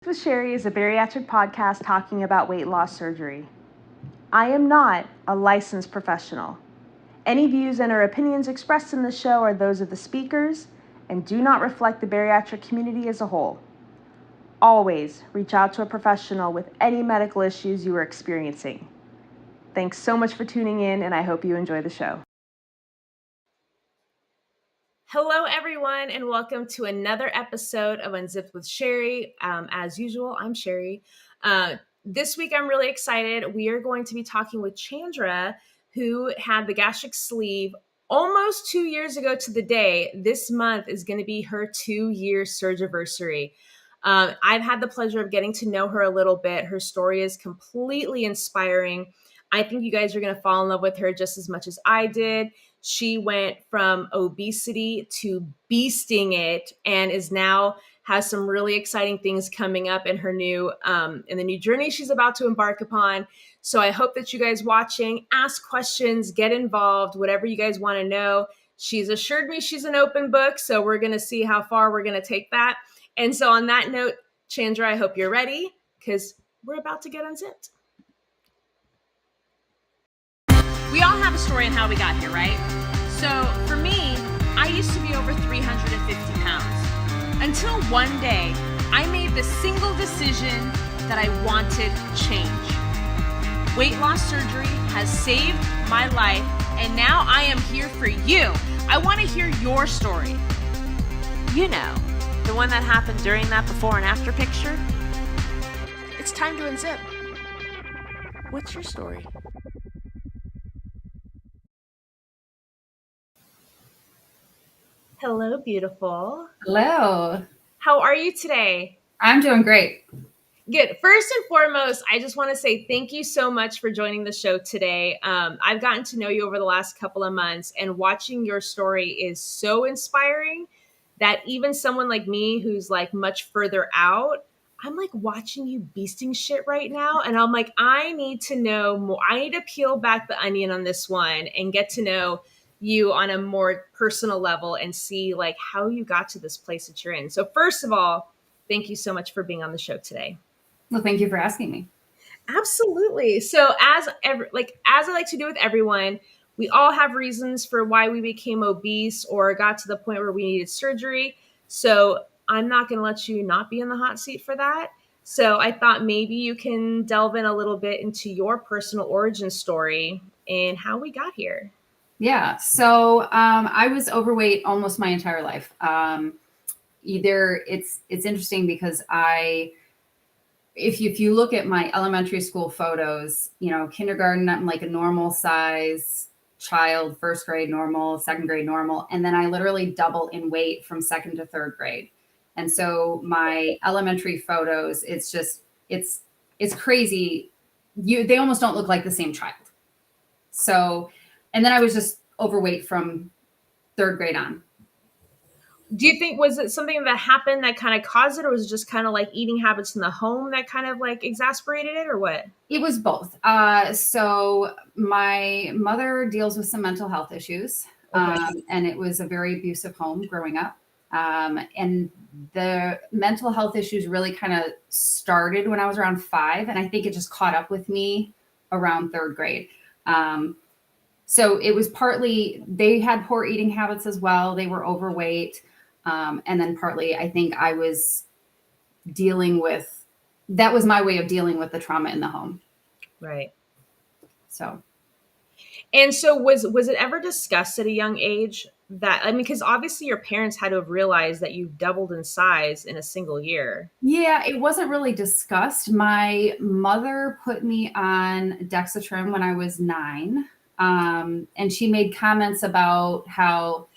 With Sherry is a bariatric podcast talking about weight loss surgery. I am not a licensed professional. Any views and or opinions expressed in the show are those of the speakers and do not reflect the bariatric community as a whole. Always reach out to a professional with any medical issues you are experiencing. Thanks so much for tuning in, and I hope you enjoy the show. Hello, everyone, and welcome to another episode of Unzipped with Sherry. As usual, I'm Sherry. This week, I'm really excited. We are going to be talking with Chandra, who had the gastric sleeve almost 2 years ago to the day. This month is going to be her 2-year surgiversary. I've had the pleasure of getting to know her a little bit. Her story is completely inspiring. I think you guys are going to fall in love with her just as much as I did. She went from obesity to beasting it and is now has some really exciting things coming up in her new in the new journey she's about to embark upon. So I hope that you guys watching ask questions, get involved, whatever you guys want to know. She's assured me she's an open book, so we're going to see how far we're going to take that. And so on that note, Chandra, I hope you're ready because we're about to get unzipped. We all have a story on how we got here, right? So for me, I used to be over 350 pounds until one day I made the single decision that I wanted change. Weight loss surgery has saved my life, and now I am here for you. I want to hear your story. You know, the one that happened during that before and after picture. It's time to unzip. What's your story? Hello, beautiful. Hello. How are you today? I'm doing great. Good. First and foremost, I just want to say thank you so much for joining the show today. I've gotten to know you over the last couple of months, and watching your story is so inspiring that even someone like me who's like much further out, I'm like watching you beasting shit right now. And I'm like, I need to know more. I need to peel back the onion on this one and get to know you on a more personal level and see like how you got to this place that you're in. So first of all, thank you so much for being on the show today. Well, thank you for asking me. Absolutely. So as I like to do with everyone, we all have reasons for why we became obese or got to the point where we needed surgery. So I'm not going to let you not be in the hot seat for that. So I thought maybe you can delve in a little bit into your personal origin story and how we got here. Yeah. So I was overweight almost my entire life. It's interesting because if you look at my elementary school photos, kindergarten, I'm like a normal size child, first grade normal, second grade normal, and then I literally double in weight from second to third grade. And so my elementary photos, it's crazy. They almost don't look like the same child. So, and then I was just overweight from third grade on. Do you think, was it something that happened that kind of caused it, or was it just kind of like eating habits in the home that kind of like exasperated it, or what? It was both. So my mother deals with some mental health issues, and it was a very abusive home growing up. And the mental health issues really kind of started when I was around 5, and I think it just caught up with me around third grade. So it was partly they had poor eating habits as well. They were overweight. And then partly I think I was that was my way of dealing with the trauma in the home. Right. So. And so was it ever discussed at a young age that, because obviously your parents had to have realized that you doubled in size in a single year. Yeah, it wasn't really discussed. My mother put me on Dexatrim when I was 9. And she made comments about how,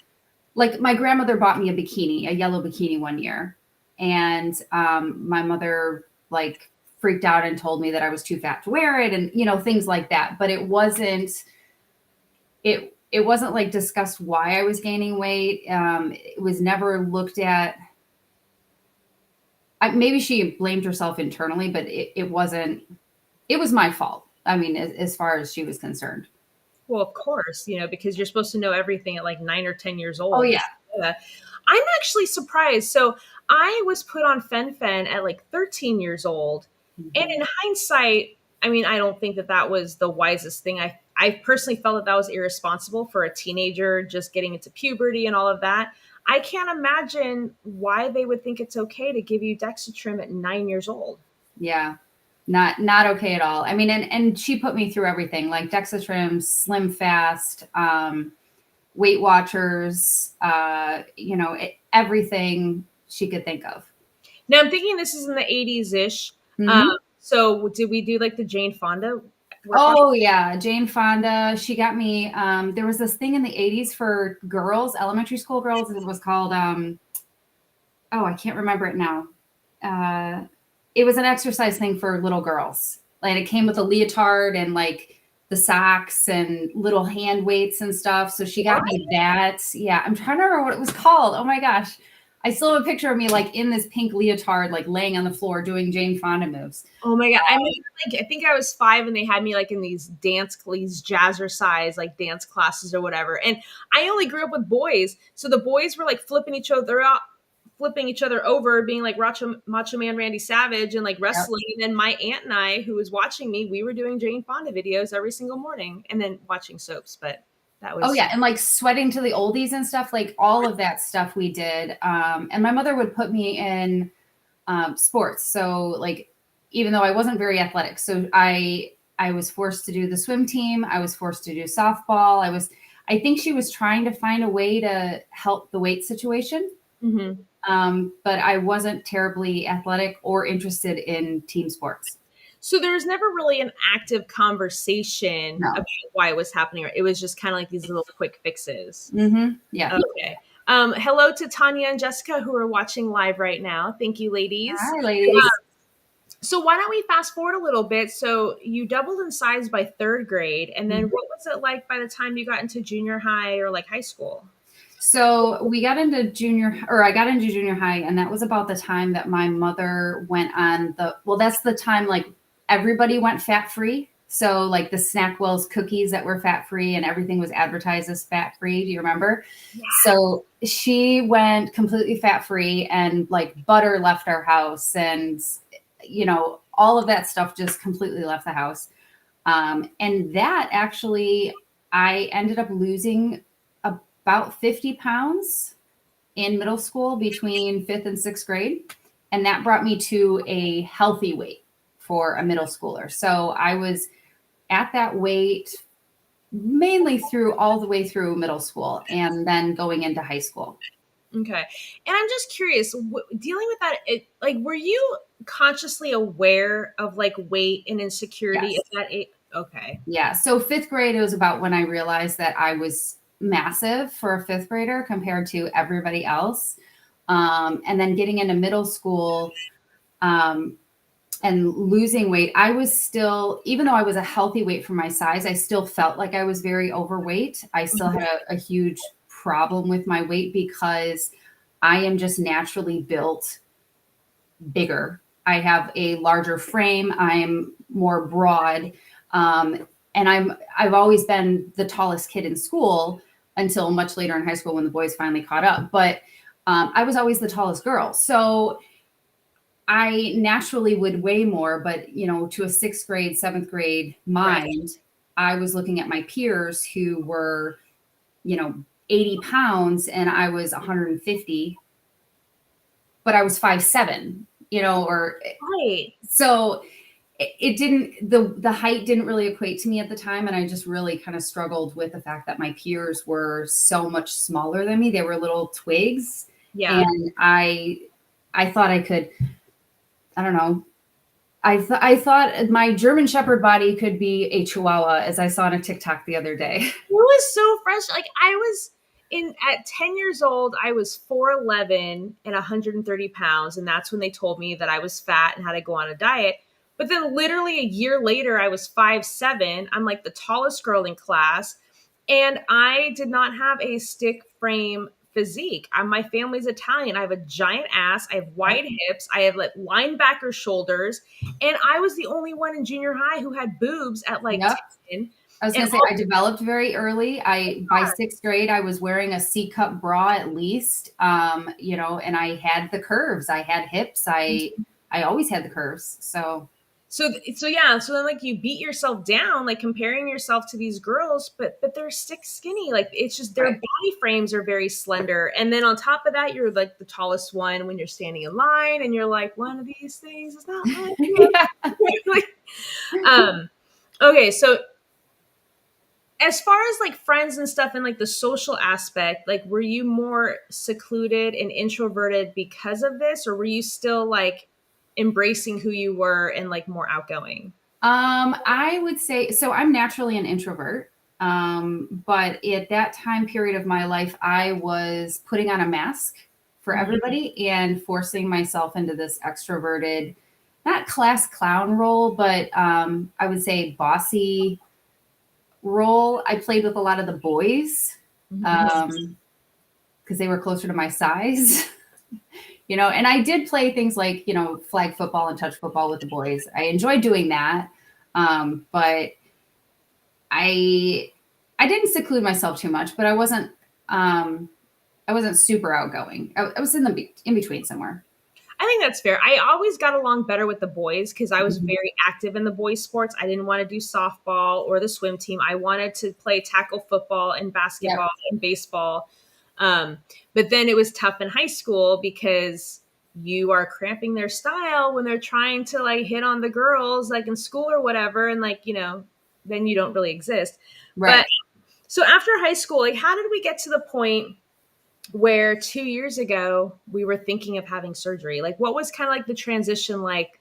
like, my grandmother bought me a yellow bikini one year. And my mother like freaked out and told me that I was too fat to wear it and, things like that. But it wasn't like discussed why I was gaining weight. It was never looked at. Maybe she blamed herself internally, but it wasn't, it was my fault. I mean, as far as she was concerned. Well, of course, because you're supposed to know everything at like 9 or 10 years old. Oh, yeah. I'm actually surprised. So I was put on fen-phen at like 13 years old. And Mhm. in hindsight, I mean, I don't think that that was the wisest thing. I personally felt that that was irresponsible for a teenager just getting into puberty and all of that. I can't imagine why they would think it's okay to give you Dexatrim at 9 years old. Yeah. Not okay at all. I mean, and she put me through everything like Dexatrim, Slim Fast, Weight Watchers, everything she could think of. Now I'm thinking this is in the 80s ish. Um, Hmm. so did we do like the Jane Fonda workout? Oh yeah, Jane Fonda. She got me. There was this thing in the '80s for girls, elementary school girls, and it was called. Oh, I can't remember it now. Uh, it was an exercise thing for little girls. Like it came with a leotard and like the socks and little hand weights and stuff. So she got What? me that. Yeah, I'm trying to remember what it was called. Oh my gosh. I still have a picture of me like in this pink leotard, like laying on the floor doing Jane Fonda moves. Oh my god! I remember, like, I think I was 5, and they had me like in these jazzercise like dance classes or whatever. And I only grew up with boys, so the boys were like flipping each other over, being like Macho Man Randy Savage and like Yep. wrestling. And then my aunt and I, who was watching me, we were doing Jane Fonda videos every single morning, and then watching soaps. But that Oh was yeah, and like sweating to the oldies and stuff, like all of that stuff we did. And my mother would put me in sports. So like, even though I wasn't very athletic, so I was forced to do the swim team. I was forced to do softball. I think she was trying to find a way to help the weight situation. Mhm. But I wasn't terribly athletic or interested in team sports. So there was never really an active conversation No. about why it was happening. It was just kind of like these little quick fixes. Mm-hmm. Yeah. Okay. Hello to Tanya and Jessica who are watching live right now. Thank you, ladies. Hi, ladies. So why don't we fast forward a little bit? So you doubled in size by third grade, and then what was it like by the time you got into junior high or like high school? So we got into I got into junior high, and that was about the time that my mother went on that's the time like everybody went fat free. So like the Snackwell's cookies that were fat free and everything was advertised as fat free. Do you remember? Yeah. So she went completely fat free and like butter left our house and, all of that stuff just completely left the house. And that actually, I ended up losing about 50 pounds in middle school between fifth and sixth grade. And that brought me to a healthy weight for a middle schooler. So I was at that weight mainly through all the way through middle school and then going into high school. Okay. And I'm just curious, dealing with that, like, were you consciously aware of like weight and insecurity Yes. at that age? Okay. Yeah. So fifth grade, it was about when I realized that I was massive for a fifth grader compared to everybody else. And then getting into middle school and losing weight, I was still, even though I was a healthy weight for my size, I still felt like I was very overweight. I still had a huge problem with my weight because I am just naturally built bigger. I have a larger frame. I'm more broad. And I've always been the tallest kid in school until much later in high school when the boys finally caught up. But I was always the tallest girl. So I naturally would weigh more, but to a sixth grade, seventh grade mind, Right. I was looking at my peers who were, 80 pounds and I was 150, but I was 5'7", or Right. so it didn't, the height didn't really equate to me at the time. And I just really kind of struggled with the fact that my peers were so much smaller than me. They were little twigs. Yeah. And I thought I could, I don't know. I thought my German Shepherd body could be a Chihuahua, as I saw on a TikTok the other day. It was so fresh. Like I was at 10 years old, I was 4'11" and 130 pounds. And that's when they told me that I was fat and had to go on a diet. But then literally a year later, I was 5'7". I'm like the tallest girl in class. And I did not have a stick frame physique. My family's Italian. I have a giant ass. I have wide hips. I have like linebacker shoulders. And I was the only one in junior high who had boobs at like Yep. 10. I was And going to say I developed very early. By sixth grade, I was wearing a C-cup bra at least, and I had the curves. I had hips. I always had the curves. so yeah, so then like you beat yourself down, like comparing yourself to these girls, but they're stick skinny. Like it's just their Right. body frames are very slender. And then on top of that, you're like the tallest one when you're standing in line, and you're like, one of these things is not my Yeah. um okay, so as far as like friends and stuff and like the social aspect, like were you more secluded and introverted because of this, or were you still like embracing who you were and like more outgoing? I would say so. I'm naturally an introvert. But at that time period of my life, I was putting on a mask for everybody and forcing myself into this extroverted, not class clown role, but I would say bossy role. I played with a lot of the boys because they were closer to my size. And I did play things like, flag football and touch football with the boys. I enjoyed doing that. But I didn't seclude myself too much, but I wasn't super outgoing. I was in between somewhere. I think that's fair. I always got along better with the boys because I was Mhm. very active in the boys' sports. I didn't want to do softball or the swim team. I wanted to play tackle football and Yep. basketball and baseball. Um, but then it was tough in high school because you are cramping their style when they're trying to like hit on the girls, like in school or whatever. And like, then you don't really exist. But Right. so after high school, like, how did we get to the point where 2 years ago we were thinking of having surgery? Like, what was kind of like the transition like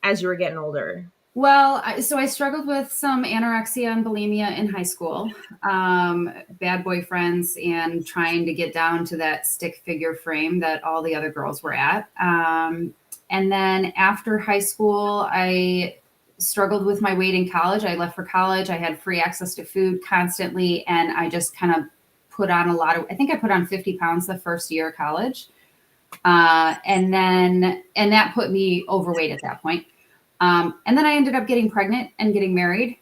as you were getting older? Well, so I struggled with some anorexia and bulimia in high school, bad boyfriends, and trying to get down to that stick figure frame that all the other girls were at. And then after high school, I struggled with my weight in college. I left for college. I had free access to food constantly, and I just kind of put on I think I put on 50 pounds the first year of college. And that put me overweight at that point. And then I ended up getting pregnant and getting married.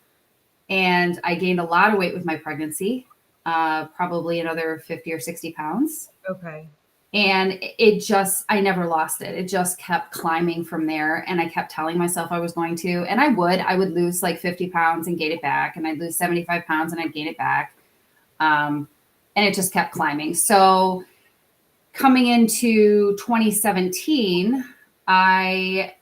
And I gained a lot of weight with my pregnancy, probably another 50 or 60 pounds. Okay. And I never lost it. It just kept climbing from there. And I kept telling myself I was going to. And I would lose like 50 pounds and gain it back. And I'd lose 75 pounds and I'd gain it back. And it just kept climbing. So coming into 2017, I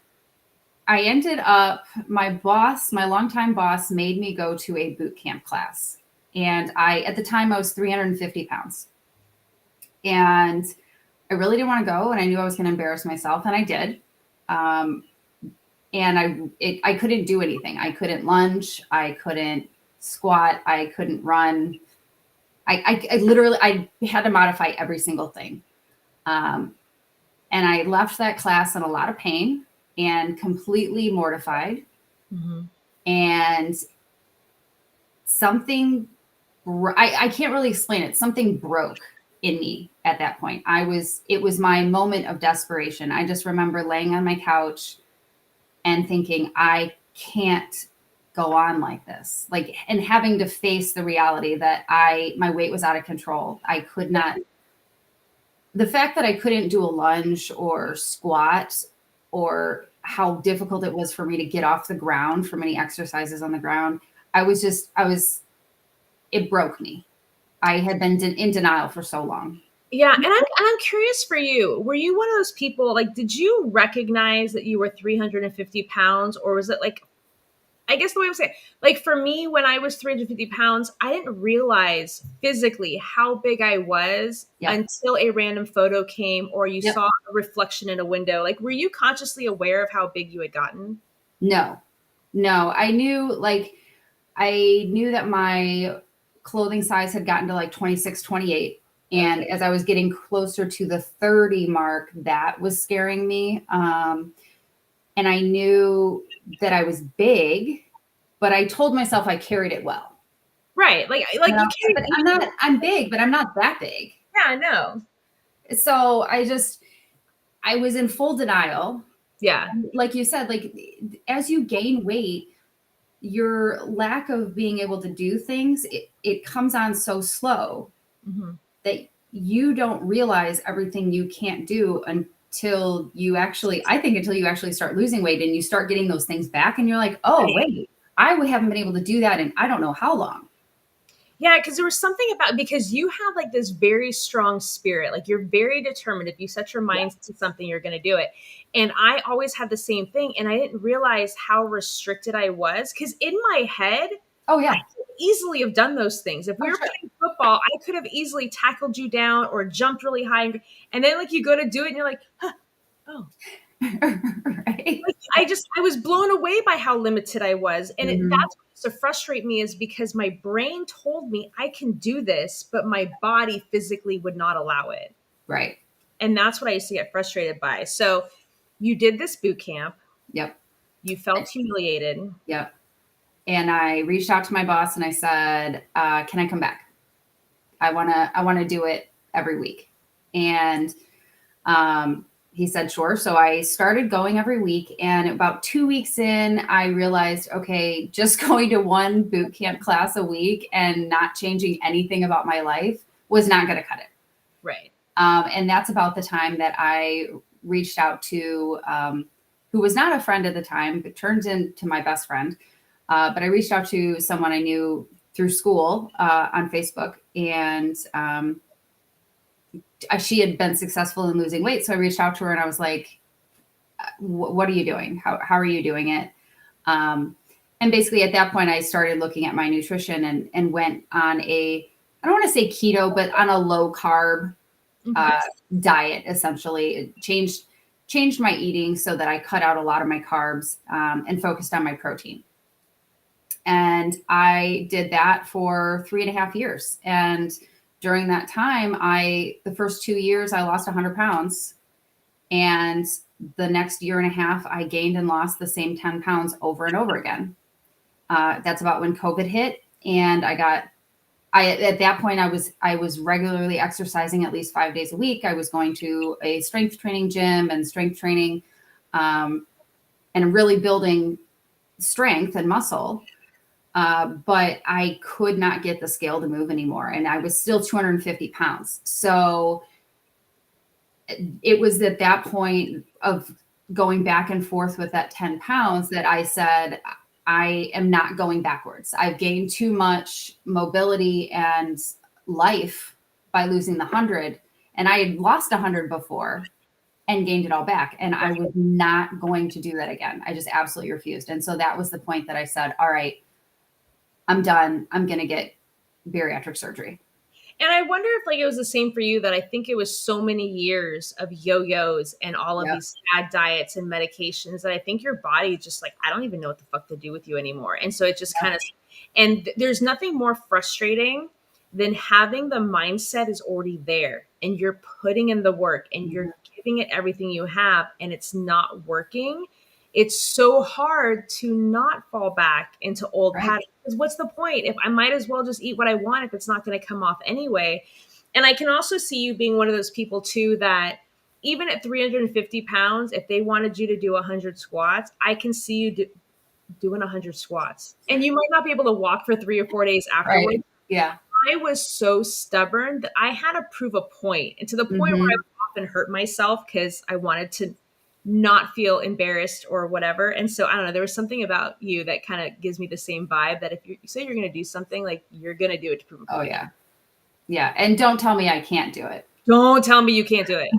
ended up, my longtime boss made me go to a boot camp class. And at the time, I was 350 pounds. And I really didn't want to go. And I knew I was going to embarrass myself. And I did. And I couldn't do anything. I couldn't lunge. I couldn't squat. I couldn't run. I literally, I had to modify every single thing. And I left that class in a lot of pain and completely mortified. Mm-hmm. And something, I can't really explain it. Something broke in me at that point. It was my moment of desperation. I just remember laying on my couch and thinking, I can't go on like this. Like, and having to face the reality that my weight was out of control. I could not, the fact that I couldn't do a lunge or squat, or how difficult it was for me to get off the ground from any exercises on the ground, it broke me. I had been in denial for so long. Yeah, and I'm curious for you. Were you one of those people, like, did you recognize that you were 350 pounds, or was it like, I guess the way I'm saying, like for me, when I was 350 pounds, I didn't realize physically how big I was Yep. until a random photo came or you Yep. saw a reflection in a window. Like, were you consciously aware of how big you had gotten? No, no. I knew that my clothing size had gotten to like 26, 28. And as I was getting closer to the 30 mark, that was scaring me. And I knew that I was big, but I told myself I carried it well. Right. Like you But can't. I'm big, but I'm not that big. Yeah, no. So I was in full denial. Yeah. Like you said, like as you gain weight, your lack of being able to do things, it comes on so slow that you don't realize everything you can't do until you actually, I think until you actually start losing weight and you start getting those things back and you're like, oh, wait, I haven't been able to do that in I don't know how long. Yeah, because there was something about, because you have like this very strong spirit, like you're very determined. If you set your mind to something, you're going to do it. And I always had the same thing. And I didn't realize how restricted I was, because in my head, Oh, I yeah. could easily have done those things. If we were playing football, I could have easily tackled you down or jumped really high. And then like you go to do it and you're like, huh, oh. Right. Like, I was blown away by how limited I was. And that's what used to frustrate me, is because my brain told me I can do this, but my body physically would not allow it. Right. And that's what I used to get frustrated by. So you did this boot camp. Yep. You felt humiliated. Yep. And I reached out to my boss and I said, can I come back? I want to do it every week. And he said, sure. So I started going every week. And about 2 weeks in, I realized, okay, just going to one boot camp class a week and not changing anything about my life was not going to cut it. Right. And that's about the time that I reached out to, who was not a friend at the time, but turns into my best friend. But I reached out to someone I knew through school on Facebook, and she had been successful in losing weight. So I reached out to her and I was like, what are you doing? How are you doing it? And basically at that point I started looking at my nutrition and went on I don't want to say keto, but on a low carb diet. Essentially it changed my eating so that I cut out a lot of my carbs and focused on my protein. And I did that for 3.5 years. And during that time, the first 2 years, I lost 100 pounds. And the next 1.5 years, I gained and lost the same 10 pounds over and over again. That's about when COVID hit. And at that point, I was regularly exercising at least 5 days a week. I was going to a strength training gym and strength training, and really building strength and muscle. But I could not get the scale to move anymore. And I was still 250 pounds. So it was at that point of going back and forth with that 10 pounds that I said, I am not going backwards. I've gained too much mobility and life by losing the 100. And I had lost 100 before and gained it all back. And I was not going to do that again. I just absolutely refused. And so that was the point that I said, all right, I'm done. I'm going to get bariatric surgery. And I wonder if like it was the same for you, that I think it was so many years of yo-yos and all of these fad diets and medications that I think your body just like, I don't even know what the fuck to do with you anymore. And so it just kind of, and there's nothing more frustrating than having the mindset is already there and you're putting in the work and you're giving it everything you have and it's not working. It's so hard to not fall back into old patterns. Because what's the point? If I might as well just eat what I want if it's not going to come off anyway. And I can also see you being one of those people too, that even at 350 pounds, if they wanted you to do 100 squats, I can see you doing 100 squats. And you might not be able to walk for 3 or 4 days afterwards. Right. Yeah. I was so stubborn that I had to prove a point, and to the point where I would often hurt myself because I wanted to not feel embarrassed or whatever. And so I don't know, there was something about you that kind of gives me the same vibe that if you say you're going to do something, like you're going to do it to prove a point. Oh yeah. Yeah. And don't tell me I can't do it. Don't tell me you can't do it.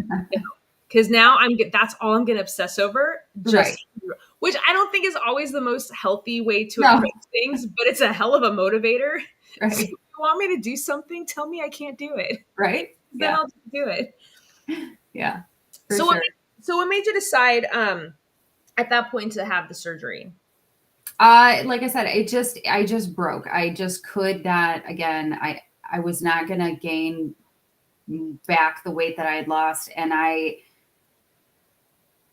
Because now that's all I'm going to obsess over. Which I don't think is always the most healthy way to approach things, but it's a hell of a motivator. Right. So if you want me to do something, tell me I can't do it. Right. Then I'll just do it. Yeah. So what made you decide at that point to have the surgery? Like I said, I just broke. I just could not, again, I was not going to gain back the weight that I had lost. And I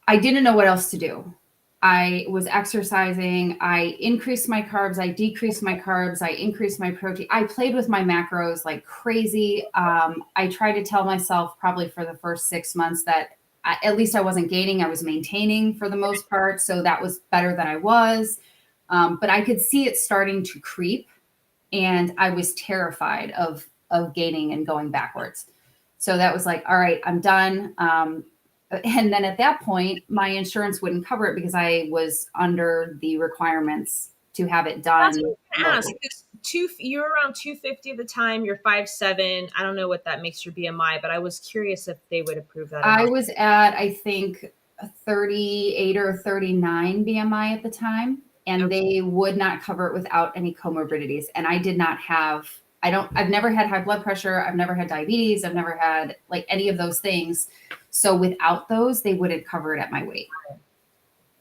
didn't know what else to do. I was exercising. I increased my carbs. I decreased my carbs. I increased my protein. I played with my macros like crazy. I tried to tell myself probably for the first 6 months that at least I wasn't gaining. I was maintaining for the most part. So that was better than I was. But I could see it starting to creep, and I was terrified of gaining and going backwards. So that was like, all right, I'm done. And then at that point, my insurance wouldn't cover it because I was under the requirements to have it done. That's what I'm gonna ask. You're around 250 at the time. You're 5'7". I don't know what that makes your BMI, but I was curious if they would approve that or I not. was at, I think, a 38 or 39 BMI at the time, and Okay. they would not cover it without any comorbidities. And I did not have, I've never had high blood pressure. I've never had diabetes. I've never had like any of those things. So without those, they wouldn't cover it at my weight.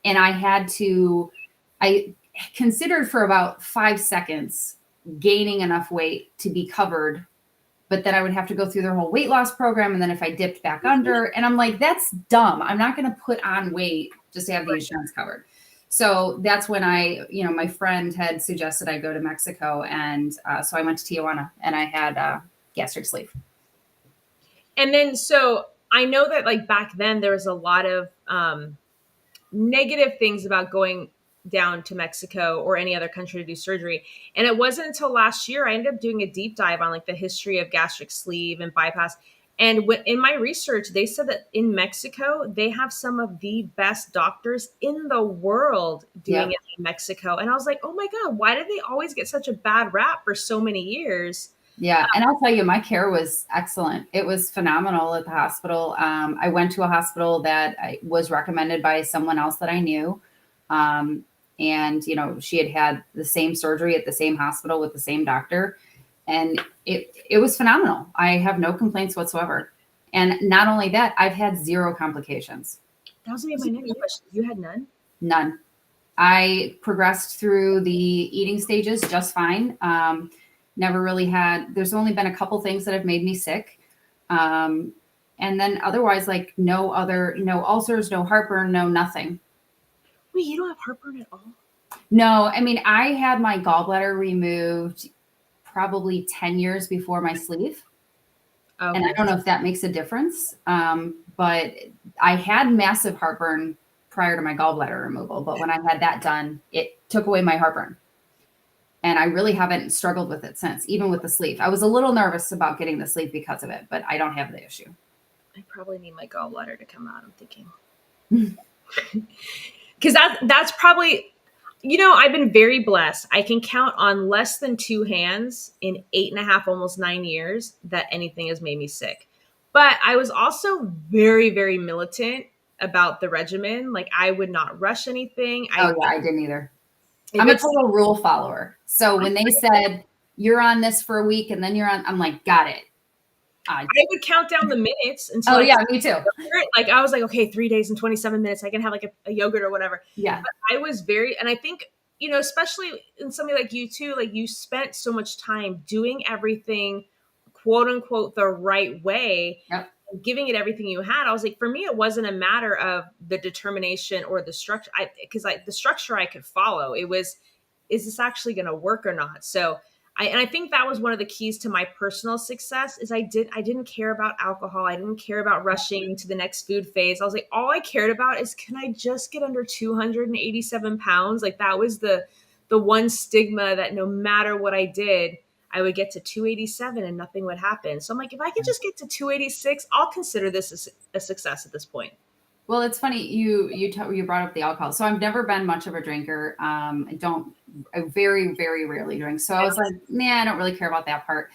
And I considered for about 5 seconds gaining enough weight to be covered, but then I would have to go through their whole weight loss program. And then if I dipped back under, and I'm like, that's dumb. I'm not going to put on weight just to have the insurance covered. So that's when my friend had suggested I go to Mexico. And so I went to Tijuana and I had gastric sleeve. And then, so I know that like back then there was a lot of negative things about going down to Mexico or any other country to do surgery. And it wasn't until last year I ended up doing a deep dive on like the history of gastric sleeve and bypass. And in my research, they said that in Mexico, they have some of the best doctors in the world doing it in Mexico. And I was like, oh my God, why did they always get such a bad rap for so many years? Yeah. And I'll tell you, my care was excellent. It was phenomenal at the hospital. I went to a hospital that was recommended by someone else that I knew. And, she had the same surgery at the same hospital with the same doctor. And it was phenomenal. I have no complaints whatsoever. And not only that, I've had zero complications. That was gonna be my next question. You had none? None. I progressed through the eating stages just fine. Never really there's only been a couple things that have made me sick. And then otherwise, like no ulcers, no heartburn, no nothing. Wait, you don't have heartburn at all? No, I mean, I had my gallbladder removed probably 10 years before my sleeve. Okay. And I don't know if that makes a difference. But I had massive heartburn prior to my gallbladder removal. But when I had that done, it took away my heartburn. And I really haven't struggled with it since, even with the sleeve. I was a little nervous about getting the sleeve because of it, but I don't have the issue. I probably need my gallbladder to come out, I'm thinking. Because that's probably, I've been very blessed. I can count on less than 2 hands in 8.5, almost 9 years that anything has made me sick. But I was also very, very militant about the regimen. Like I would not rush anything. I didn't either. I'm a total rule follower. So when they said you're on this for a week and then you're on, I'm like, got it. I would count down the minutes until. Oh, yeah, me too. Like I was like, okay, 3 days and 27 minutes. I can have like a yogurt or whatever. Yeah. But I was and I think, especially in somebody like you too, like you spent so much time doing everything, quote unquote, the right way. Yep. Giving it everything you had. I was like, for me, it wasn't a matter of the determination or the structure. Because the structure I could follow. It was, is this actually going to work or not? So I think that was one of the keys to my personal success is I didn't care about alcohol. I didn't care about rushing to the next food phase. I was like, all I cared about is, can I just get under 287 pounds? Like that was the one stigma that no matter what I did, I would get to 287 and nothing would happen. So I'm like, if I could just get to 286, I'll consider this a success at this point. Well, it's funny you brought up the alcohol. So I've never been much of a drinker. I very, very rarely drink. So I was like, I don't really care about that part.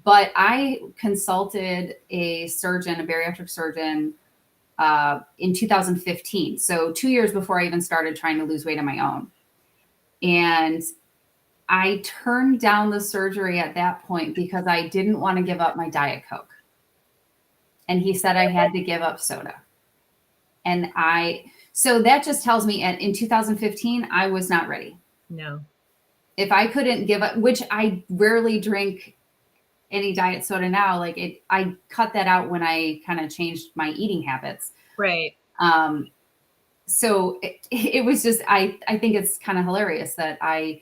But I consulted a bariatric surgeon in 2015. So 2 years before I even started trying to lose weight on my own. And I turned down the surgery at that point because I didn't want to give up my Diet Coke. And he said I had to give up soda. And so that just tells me in 2015, I was not ready. No. If I couldn't give up, which I rarely drink any diet soda now, I cut that out when I kind of changed my eating habits. Right. So it was just, I think it's kind of hilarious that I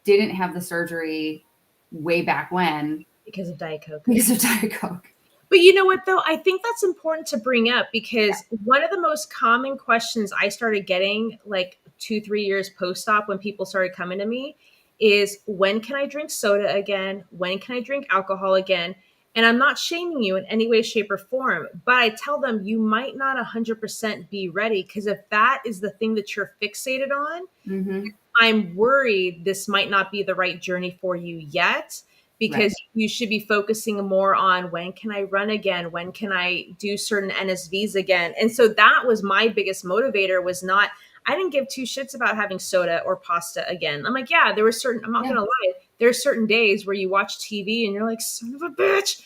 didn't have the surgery way back when. Because of Diet Coke. Because of Diet Coke. But you know what, though? I think that's important to bring up because one of the most common questions I started getting, like 2-3 years post-op when people started coming to me is, when can I drink soda again? When can I drink alcohol again? And I'm not shaming you in any way, shape, or form, but I tell them you might not 100% be ready, because if that is the thing that you're fixated on, Mm-hmm. I'm worried this might not be the right journey for you yet, Right. because you should be focusing more on, when can I run again? When can I do certain NSVs again? And so that was my biggest motivator, was not, I didn't give two shits about having soda or pasta again. I'm like, yeah, there were certain, I'm not Yeah. going to lie, there are certain days where you watch TV and you're like, son of a bitch.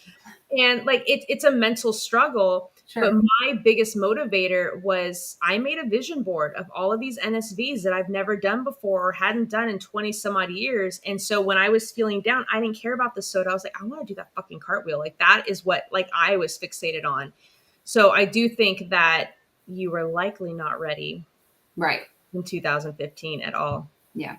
And like, it's a mental struggle. But Sure. my biggest motivator was, I made a vision board of all of these NSVs that I've never done before or hadn't done in 20 some odd years. And so when I was feeling down, I didn't care about the soda. I was like, I want to do that fucking cartwheel. Like, that is what, like, I was fixated on. So I do think that you were likely not ready Right. in 2015 at all. Yeah.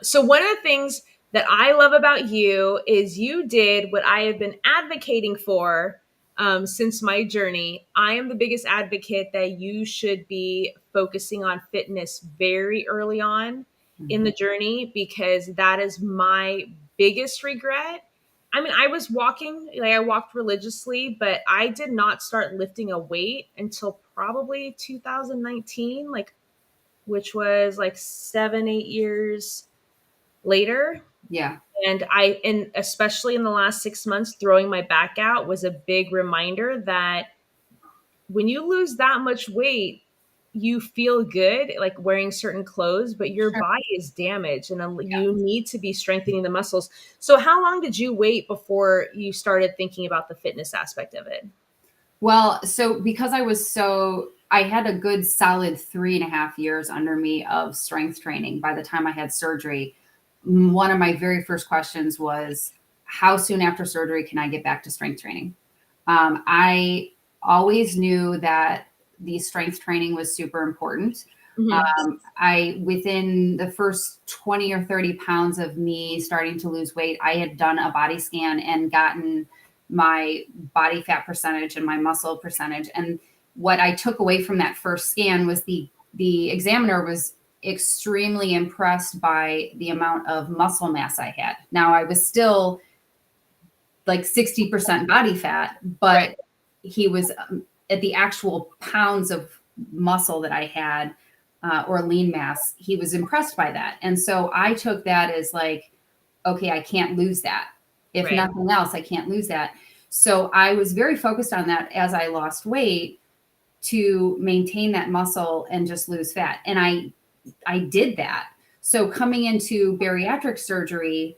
So one of the things that I love about you is you did what I have been advocating for since my journey. I am the biggest advocate that you should be focusing on fitness very early on in Mm-hmm. the journey, because that is my biggest regret. I mean, I was walking, like, I walked religiously, but I did not start lifting a weight until probably 2019, like, which was like 7-8 years later. Yeah. And especially in the last 6 months, throwing my back out was a big reminder that when you lose that much weight, you feel good, like wearing certain clothes, but your Sure. body is damaged, and Yeah. you need to be strengthening the muscles. So how long did you wait before you started thinking about the fitness aspect of it? Well, so because I had a good solid 3.5 years under me of strength training by the time I had surgery. One of my very first questions was, how soon after surgery can I get back to strength training? I always knew that the strength training was super important. Mhm. Within the first 20 or 30 pounds of me starting to lose weight, I had done a body scan and gotten my body fat percentage and my muscle percentage. And what I took away from that first scan was the examiner was extremely impressed by the amount of muscle mass I had. Now, I was still like 60% body fat, Right. but he was at the actual pounds of muscle that I had, or lean mass, he was impressed by that. And so I took that as like, okay, I can't lose that. If Right. nothing else, I can't lose that. So I was very focused on that as I lost weight, to maintain that muscle and just lose fat. And I did that. So coming into bariatric surgery,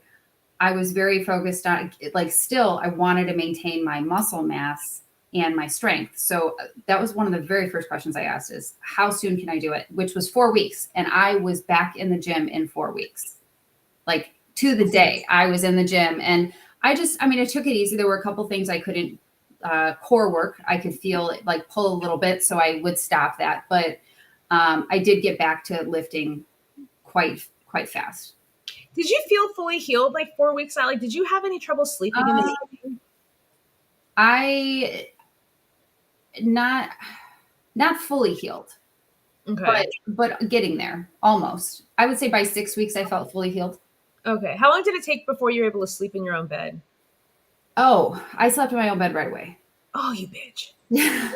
I was very focused on, like, still, I wanted to maintain my muscle mass and my strength. So that was one of the very first questions I asked, is how soon can I do it? Which was 4 weeks. And I was back in the gym in 4 weeks. Like, to the day I was in the gym. And I took it easy. There were a couple things I couldn't, core work. I could feel it, like, pull a little bit. So I would stop that. But I did get back to lifting quite fast. Did you feel fully healed like 4 weeks out? Like, did you have any trouble sleeping in the Uh, evening? I not not fully healed, Okay. but getting there almost. I would say by 6 weeks I felt fully healed. Okay. How long did it take before you were able to sleep in your own bed? Oh, I slept in my own bed right away. Oh, you bitch. Yeah,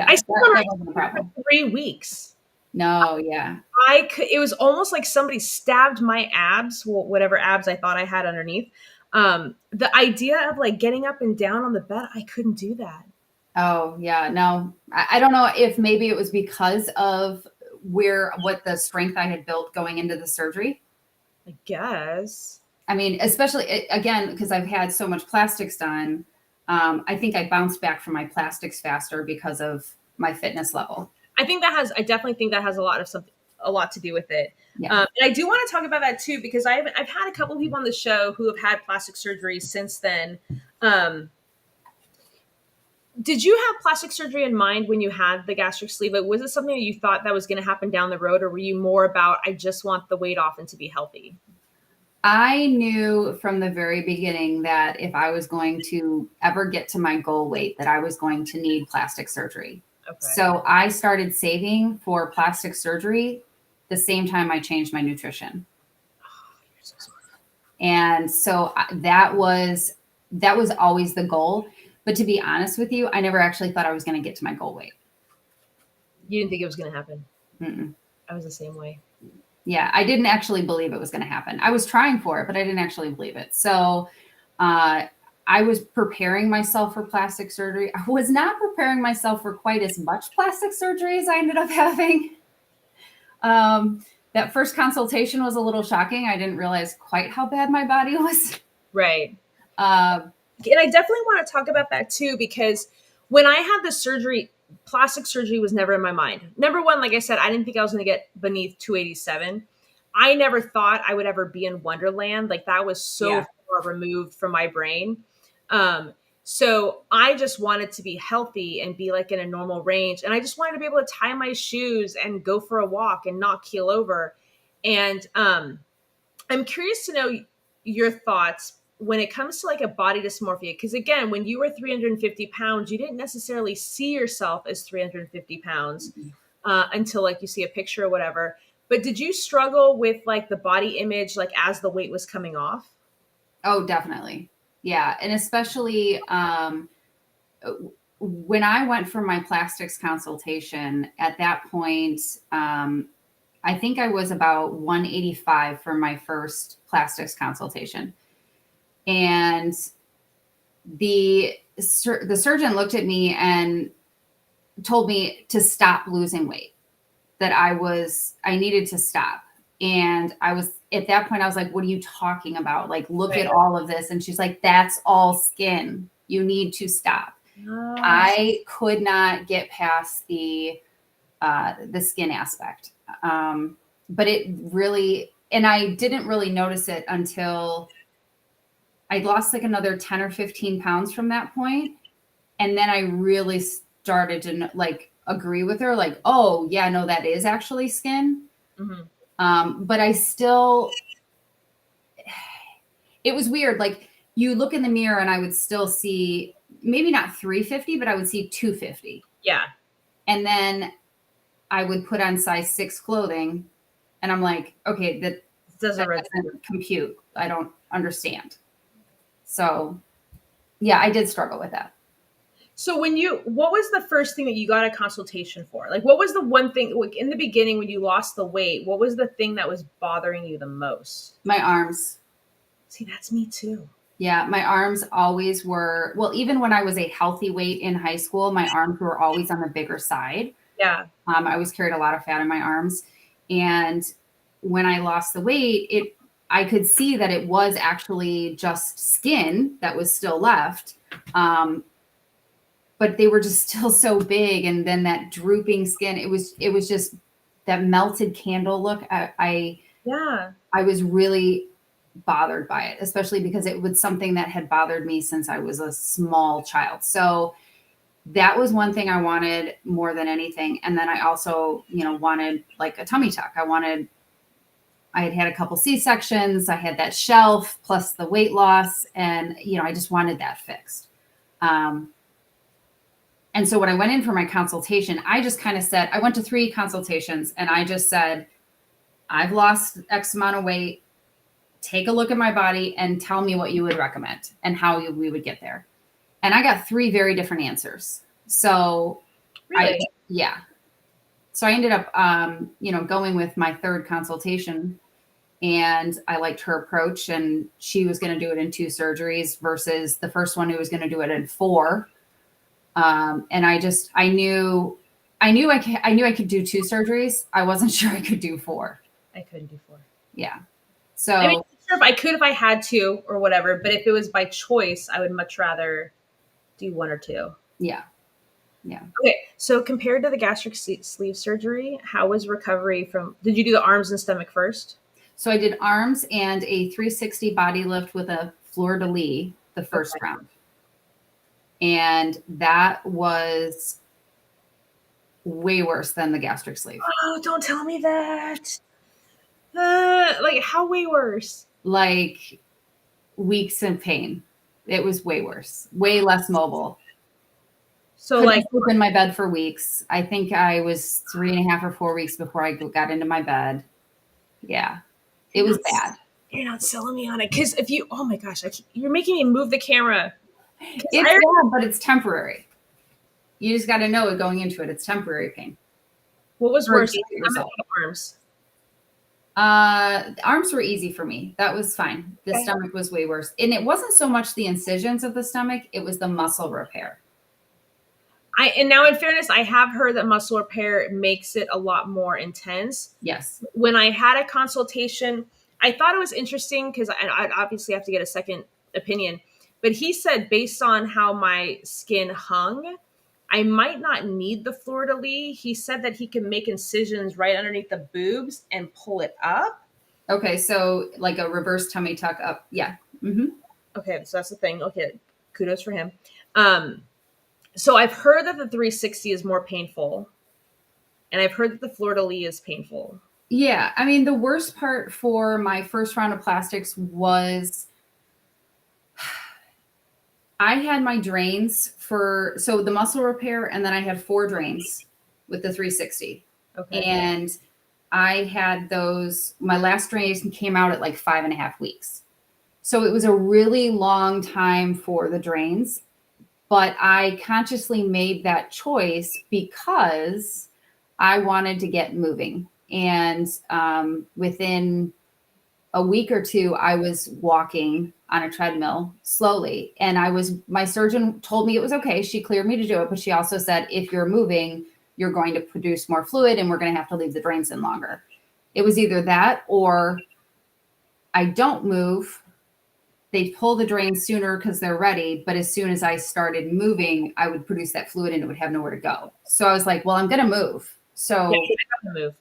I yeah, slept on my that wasn't a own bed problem. for 3 weeks. No, yeah, It was almost like somebody stabbed my abs, well, whatever abs I thought I had underneath. The idea of like getting up and down on the bed, I couldn't do that. oh yeah, no. I don't know if maybe it was because of what the strength I had built going into the surgery. I guess. I mean, especially again, because I've had so much plastics done. I think I bounced back from my plastics faster because of my fitness level. I definitely think that has a lot to do with it. Yeah. And I do want to talk about that too, because I've had a couple people on the show who have had plastic surgery since then. Um, did you have plastic surgery in mind when you had the gastric sleeve? Was it something that you thought that was going to happen down the road, or were you more about, I just want the weight off and to be healthy? I knew from the very beginning that if I was going to ever get to my goal weight, that I was going to need plastic surgery. Okay. So I started saving for plastic surgery the same time I changed my nutrition. You're so smart. And so that was always the goal. But to be honest with you, I never actually thought I was going to get to my goal weight. You didn't think it was going to happen. Mm-mm. I was the same way. Yeah, I didn't actually believe it was going to happen. I was trying for it, but I didn't actually believe it. So I was preparing myself for plastic surgery. I was not preparing myself for quite as much plastic surgery as I ended up having. That first consultation was a little shocking. I didn't realize quite how bad my body was. Right. Uh, And I definitely want to talk about that too, because when I had the surgery, plastic surgery was never in my mind. Number one, like I said, I didn't think I was going to get beneath 287. I never thought I would ever be in Wonderland. Like that was so yeah, far removed from my brain. Um, so I just wanted to be healthy and be like in a normal range. And I just wanted to be able to tie my shoes and go for a walk and not keel over. And I'm curious to know your thoughts when it comes to like a body dysmorphia. Because again, when you were 350 pounds, you didn't necessarily see yourself as 350 pounds until like you see a picture or whatever. But did you struggle with like the body image, like as the weight was coming off? oh, definitely. Yeah. And especially when I went for my plastics consultation, at that point, I think I was about 185 for my first plastics consultation. And the surgeon looked at me and told me to stop losing weight, that I needed to stop. And I was at that point, I was like, what are you talking about? Like, look at Right. all of this. And she's like, that's all skin. You need to stop. Oh, I could not get past the skin aspect. But it really, and I didn't really notice it until I lost like another 10 or 15 pounds from that point. And then I really started to like agree with her, like, oh, yeah, no, that is actually skin. mhm. But I still, it was weird. Like, you look in the mirror and I would still see maybe not 350, but I would see 250. Yeah. And then I would put on size 6 clothing and I'm like, okay, Doesn't that register. doesn't compute. I don't understand. So yeah, I did struggle with that. So what was the first thing that you got a consultation for? Like, what was the one thing like, in the beginning when you lost the weight? What was the thing that was bothering you the most? My arms. See, that's me too. Yeah, my arms always were, well, even when I was a healthy weight in high school, my arms were always on the bigger side. Yeah. I always carried a lot of fat in my arms. And when I lost the weight, I could see that it was actually just skin that was still left. But they were just still so big. And then that drooping skin, it was just that melted candle look. Yeah. I was really bothered by it, especially because it was something that had bothered me since I was a small child. So that was one thing I wanted more than anything. And then I also, wanted like a tummy tuck. I had had a couple C-sections. I had that shelf plus the weight loss. And, I just wanted that fixed. And so when I went in for my consultation, I just kind of said, I went to 3 consultations and I just said, I've lost X amount of weight. Take a look at my body and tell me what you would recommend and how we would get there. And I got 3 very different answers. So Really? yeah. So I ended up, going with my 3rd consultation, and I liked her approach, and she was going to do it in 2 surgeries versus the first one who was going to do it in 4. And I knew I could do 2 surgeries. I wasn't sure I could do 4. I couldn't do 4. Yeah. I mean, So sure, if I could, if I had to or whatever, but if it was by choice, I would much rather do 1 or 2. yeah. Yeah. Okay, so compared to the gastric sleeve surgery, how was recovery from? Did you do the arms and stomach first? So I did arms and a 360 body lift with a fleur de lis the first Okay. round. And that was way worse than the gastric sleeve. Oh, don't tell me that. Like how way worse? Like weeks in pain. It was way worse, way less mobile. So Couldn't like, sleep in my bed for weeks. I think I was 3.5 or 4 weeks before I got into my bed. Yeah, it was bad. you're not selling me on it. Because if you, oh my gosh, you're making me move the camera. Because It's bad, but it's temporary. You just got to know it going into it. It's temporary pain what was for a worse, daily stomach result. or arms? The arms were easy for me. That was fine. The Okay. stomach was way worse. And it wasn't so much the incisions of the stomach, it was the muscle repair. And now in fairness, I have heard that muscle repair makes it a lot more intense. Yes. When I had a consultation, I thought it was interesting because I'd obviously have to get a second opinion. But he said based on how my skin hung, I might not need the fleur de lis. He said that he can make incisions right underneath the boobs and pull it up. Okay, so like a reverse tummy tuck up. Yeah. Mm-hmm. Okay, so that's the thing. Okay, kudos for him. Um, so I've heard that the 360 is more painful, and I've heard that the fleur de lis is painful. Yeah. I mean, the worst part for my first round of plastics was I had my drains so the muscle repair, and then I had 4 drains with the 360. Okay. And I had my last drains came out at like 5.5 weeks. So it was a really long time for the drains, but I consciously made that choice because I wanted to get moving. And within a week or two, I was walking on a treadmill slowly. And my surgeon told me it was okay. She cleared me to do it, but she also said, if you're moving, you're going to produce more fluid and we're going to have to leave the drains in longer. It was either that or I don't move. They pull the drains sooner because they're ready. But as soon as I started moving, I would produce that fluid and it would have nowhere to go. So I was like, well, I'm going to move. So Yeah, I have to move.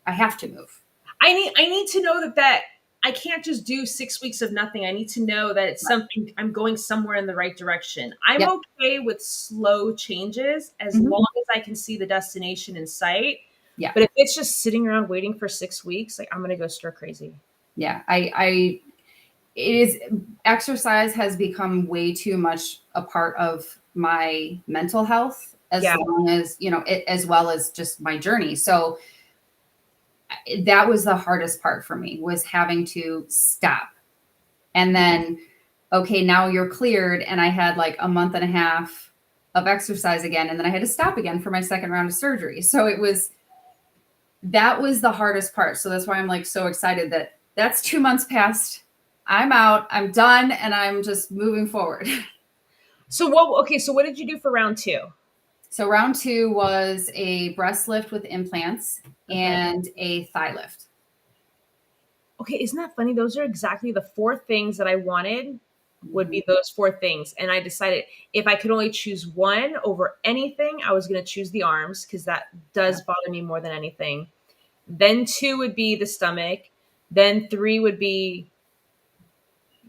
I have to move. I need to know that I can't just do 6 weeks of nothing. I need to know that it's something I'm going somewhere in the right direction. I'm Yep. okay with slow changes as Mhm. long as I can see the destination in sight. Yeah. But if it's just sitting around waiting for 6 weeks, like I'm gonna go stir crazy. Yeah. Exercise has become way too much a part of my mental health as long as, as well as just my journey. So that was the hardest part for me, was having to stop. And then, okay, now you're cleared. And I had like a month and a half of exercise again. And then I had to stop again for my second round of surgery. So that was the hardest part. So that's why I'm like so excited that that's 2 months past. I'm out, I'm done, and I'm just moving forward. So what did you do for round 2? So round 2 was a breast lift with implants and a thigh lift. Okay, isn't that funny? Those are exactly the 4 things that I wanted would be those 4 things. And I decided if I could only choose one over anything, I was going to choose the arms because that does bother me more than anything. Then 2 would be the stomach. Then 3 would be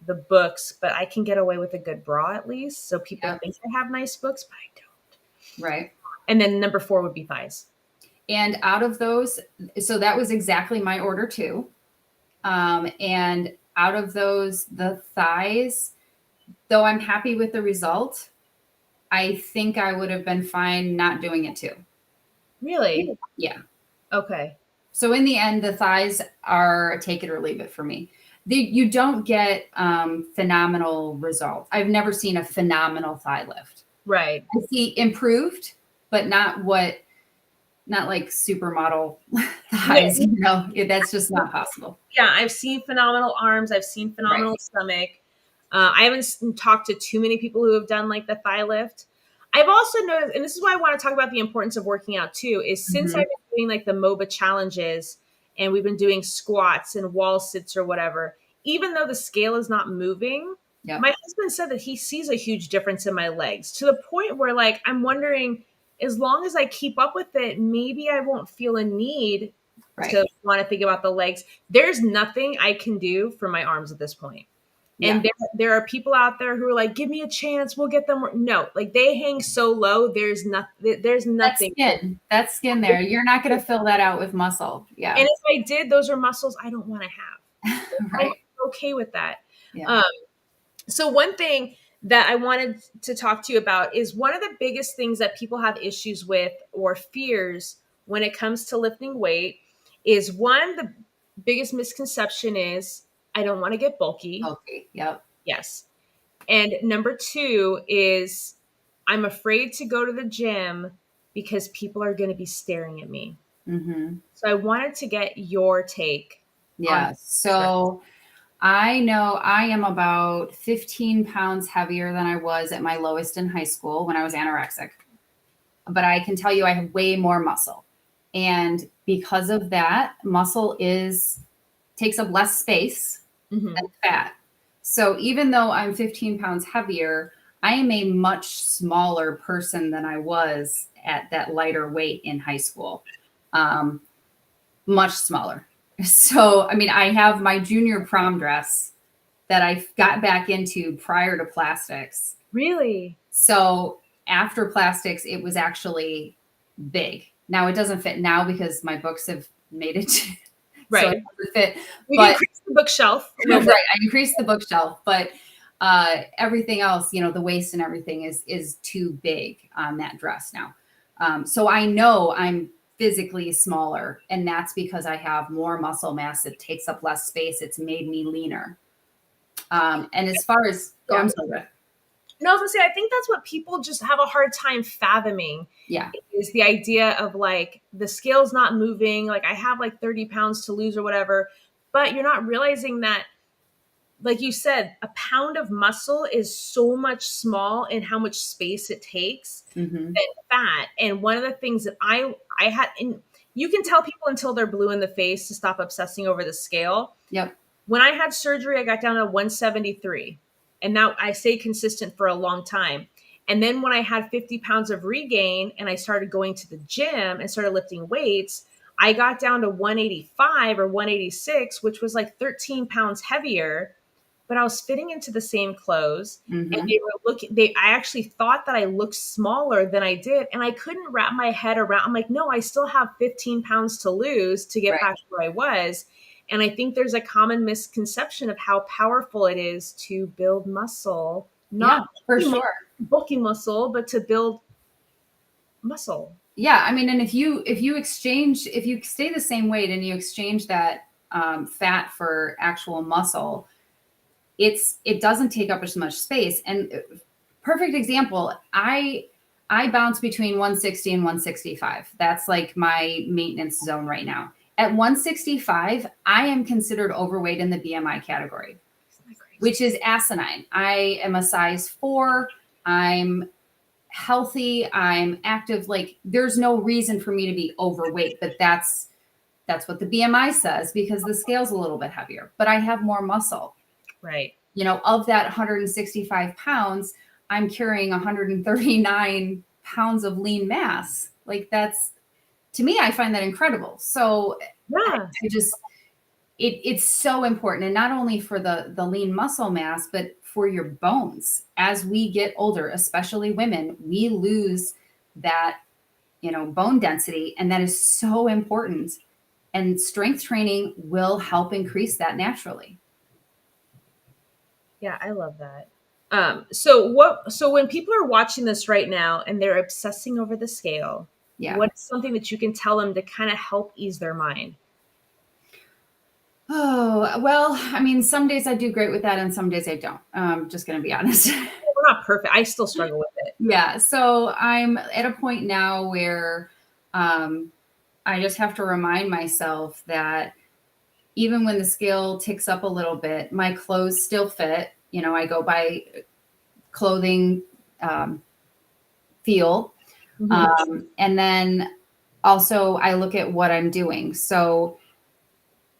the books, but I can get away with a good bra at least. So people think I have nice books, but I don't. Right. And then number 4 would be thighs. And out of those, so that was exactly my order too. And out of those, the thighs, though I'm happy with the result, I think I would have been fine not doing it too. Really? Yeah. Okay. So in the end, the thighs are a take it or leave it for me. You don't get phenomenal results. I've never seen a phenomenal thigh lift. Right. I see improved, but not like supermodel thighs. That's just not possible. Yeah, I've seen phenomenal arms. I've seen phenomenal stomach. I haven't talked to too many people who have done like the thigh lift. I've also noticed, and this is why I want to talk about the importance of working out too, is since I've been doing like the MOBA challenges and we've been doing squats and wall sits or whatever, even though the scale is not moving, my husband said that he sees a huge difference in my legs to the point where like, I'm wondering, as long as I keep up with it, maybe I won't feel a need to want to think about the legs. There's nothing I can do for my arms at this point. And there are people out there who are like, give me a chance. We'll get them. No, like they hang so low. There's nothing. That's skin there. You're not going to fill that out with muscle. Yeah. And if I did, those are muscles I don't want to have. Right. I'm okay with that. Yeah. So one thing that I wanted to talk to you about is one of the biggest things that people have issues with or fears when it comes to lifting weight is one, the biggest misconception is I don't want to get bulky. Okay. Yep. Yes. And number two is I'm afraid to go to the gym because people are going to be staring at me. Mm-hmm. So I wanted to get your take on Yeah. stress. So I know I am about 15 pounds heavier than I was at my lowest in high school when I was anorexic. But I can tell you I have way more muscle. And because of that, muscle is takes up less space than Mhm. fat. So even though I'm 15 pounds heavier, I am a much smaller person than I was at that lighter weight in high school. Um, much smaller. So, I mean, I have my junior prom dress that I got back into prior to plastics. Really? So after plastics, it was actually big. Now it doesn't fit now because my books have made it so it Right. doesn't fit. We've But increased the bookshelf a little right, bit. I increased the bookshelf, but everything else, you know, the waist and everything is too big on that dress now. So I know I'm physically smaller, and that's because I have more muscle mass. It takes up less space. It's made me leaner. And as far as, oh, Yeah. I'm sorry. No, I was gonna say, I think that's what people just have a hard time fathoming Yeah, is the idea of like the scale's not moving. Like I have like 30 pounds to lose or whatever, but you're not realizing that, like you said, a pound of muscle is so much small in how much space it takes hmm, than fat. And one of the things that I had, and you can tell people until they're blue in the face to stop obsessing over the scale. yep, When I had surgery, I got down to 173. And now I stayed consistent for a long time. And then when I had 50 pounds of regain and I started going to the gym and started lifting weights, I got down to 185 or 186, which was like 13 pounds heavier, but I was fitting into the same clothes. And hmm, they were looking, I actually thought that I looked smaller than I did. And I couldn't wrap my head around, I'm like, no, I still have 15 pounds to lose to get right, back to where I was. And I think there's a common misconception of how powerful it is to build muscle, yeah, not for sure. bulky muscle, but to build muscle. Yeah, I mean, and if you stay the same weight and you exchange that fat for actual muscle, it doesn't take up as much space. And perfect example, I bounce between 160 and 165. That's like my maintenance zone right now. At 165, I am considered overweight in the BMI category, Isn't that crazy? which is asinine. I am a size 4. I'm healthy, I'm active. Like there's no reason for me to be overweight, but that's what the BMI says because the scale's a little bit heavier, but I have more muscle. Right. You know, of that 165 pounds, I'm carrying 139 pounds of lean mass. Like that's, to me, I find that incredible. So Yeah. I just, it's so important, and not only for the lean muscle mass, but for your bones. As we get older, especially women, we lose that, you know, bone density, and that is so important. And strength training will help increase that naturally. Yeah, I love that. So when people are watching this right now and they're obsessing over the scale, Yeah. what's something that you can tell them to kind of help ease their mind? Oh, well, I mean, some days I do great with that and some days I don't. Just going to be honest. We're not perfect. I still struggle with it. Yeah. So I'm at a point now where um, I just have to remind myself that even when the scale ticks up a little bit, my clothes still fit. You know, I go by clothing um, feel. Mhm. And then also I look at what I'm doing. So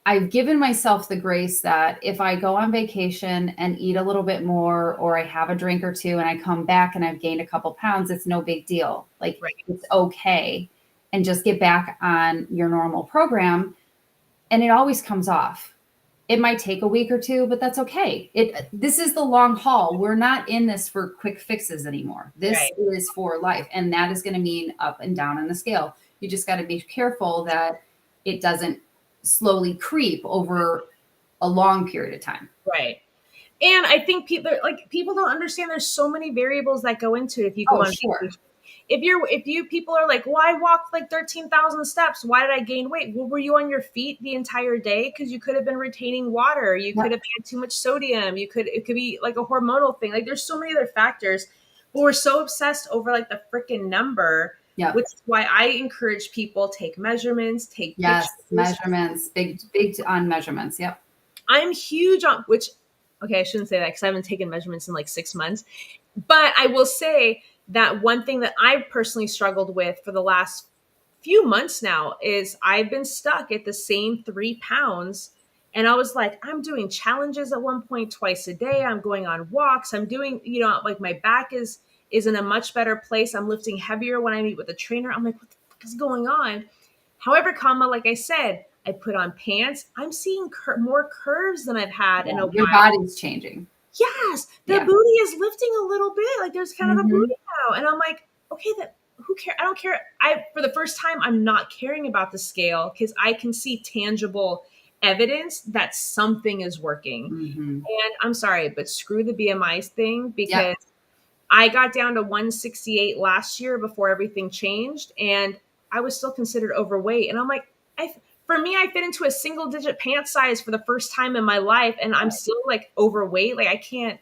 I've given myself the grace that if I go on vacation and eat a little bit more, or I have a drink or two and I come back and I've gained a couple pounds, it's no big deal. Like Right. it's okay. And just get back on your normal program. And it always comes off. It might take a week or two, but that's okay. This is the long haul. We're not in this for quick fixes anymore. This Right. is for life, and that is going to mean up and down on the scale. You just got to be careful that it doesn't slowly creep over a long period of time. Right. And I think people don't understand there's so many variables that go into it if you go Oh, on sure. vacation. If you people are like, well, I walked like 13,000 steps. Why did I gain weight? Well, were you on your feet the entire day? Because you could have been retaining water. You could Yep. have had too much sodium. It could be like a hormonal thing. Like there's so many other factors, but we're so obsessed over like the freaking number, Yep. which is why I encourage people take measurements, take Yes. pictures. Measurements. Big on measurements. Yep. I'm huge on which okay, I shouldn't say that because I haven't taken measurements in like 6 months. But I will say that one thing that I've personally struggled with for the last few months now is I've been stuck at the same 3 pounds. And I was like, I'm doing challenges at one point twice a day. I'm going on walks. I'm doing, like my back is in a much better place. I'm lifting heavier when I meet with a trainer. I'm like, what the fuck is going on? However, like I said, I put on pants. I'm seeing more curves than I've had in Yeah. a Your while. body's changing. Yes, the Yeah. booty is lifting a little bit. Like there's kind of a Hmm. booty now, and I'm like, okay, that who cares? I don't care. I for the first time, I'm not caring about the scale because I can see tangible evidence that something is working. Hmm. And I'm sorry, but screw the BMI thing Yep. because I got down to 168 last year before everything changed, and I was still considered overweight. And I'm like, for me, I fit into a single digit pant size for the first time in my life, and I'm still like overweight. Like I can't.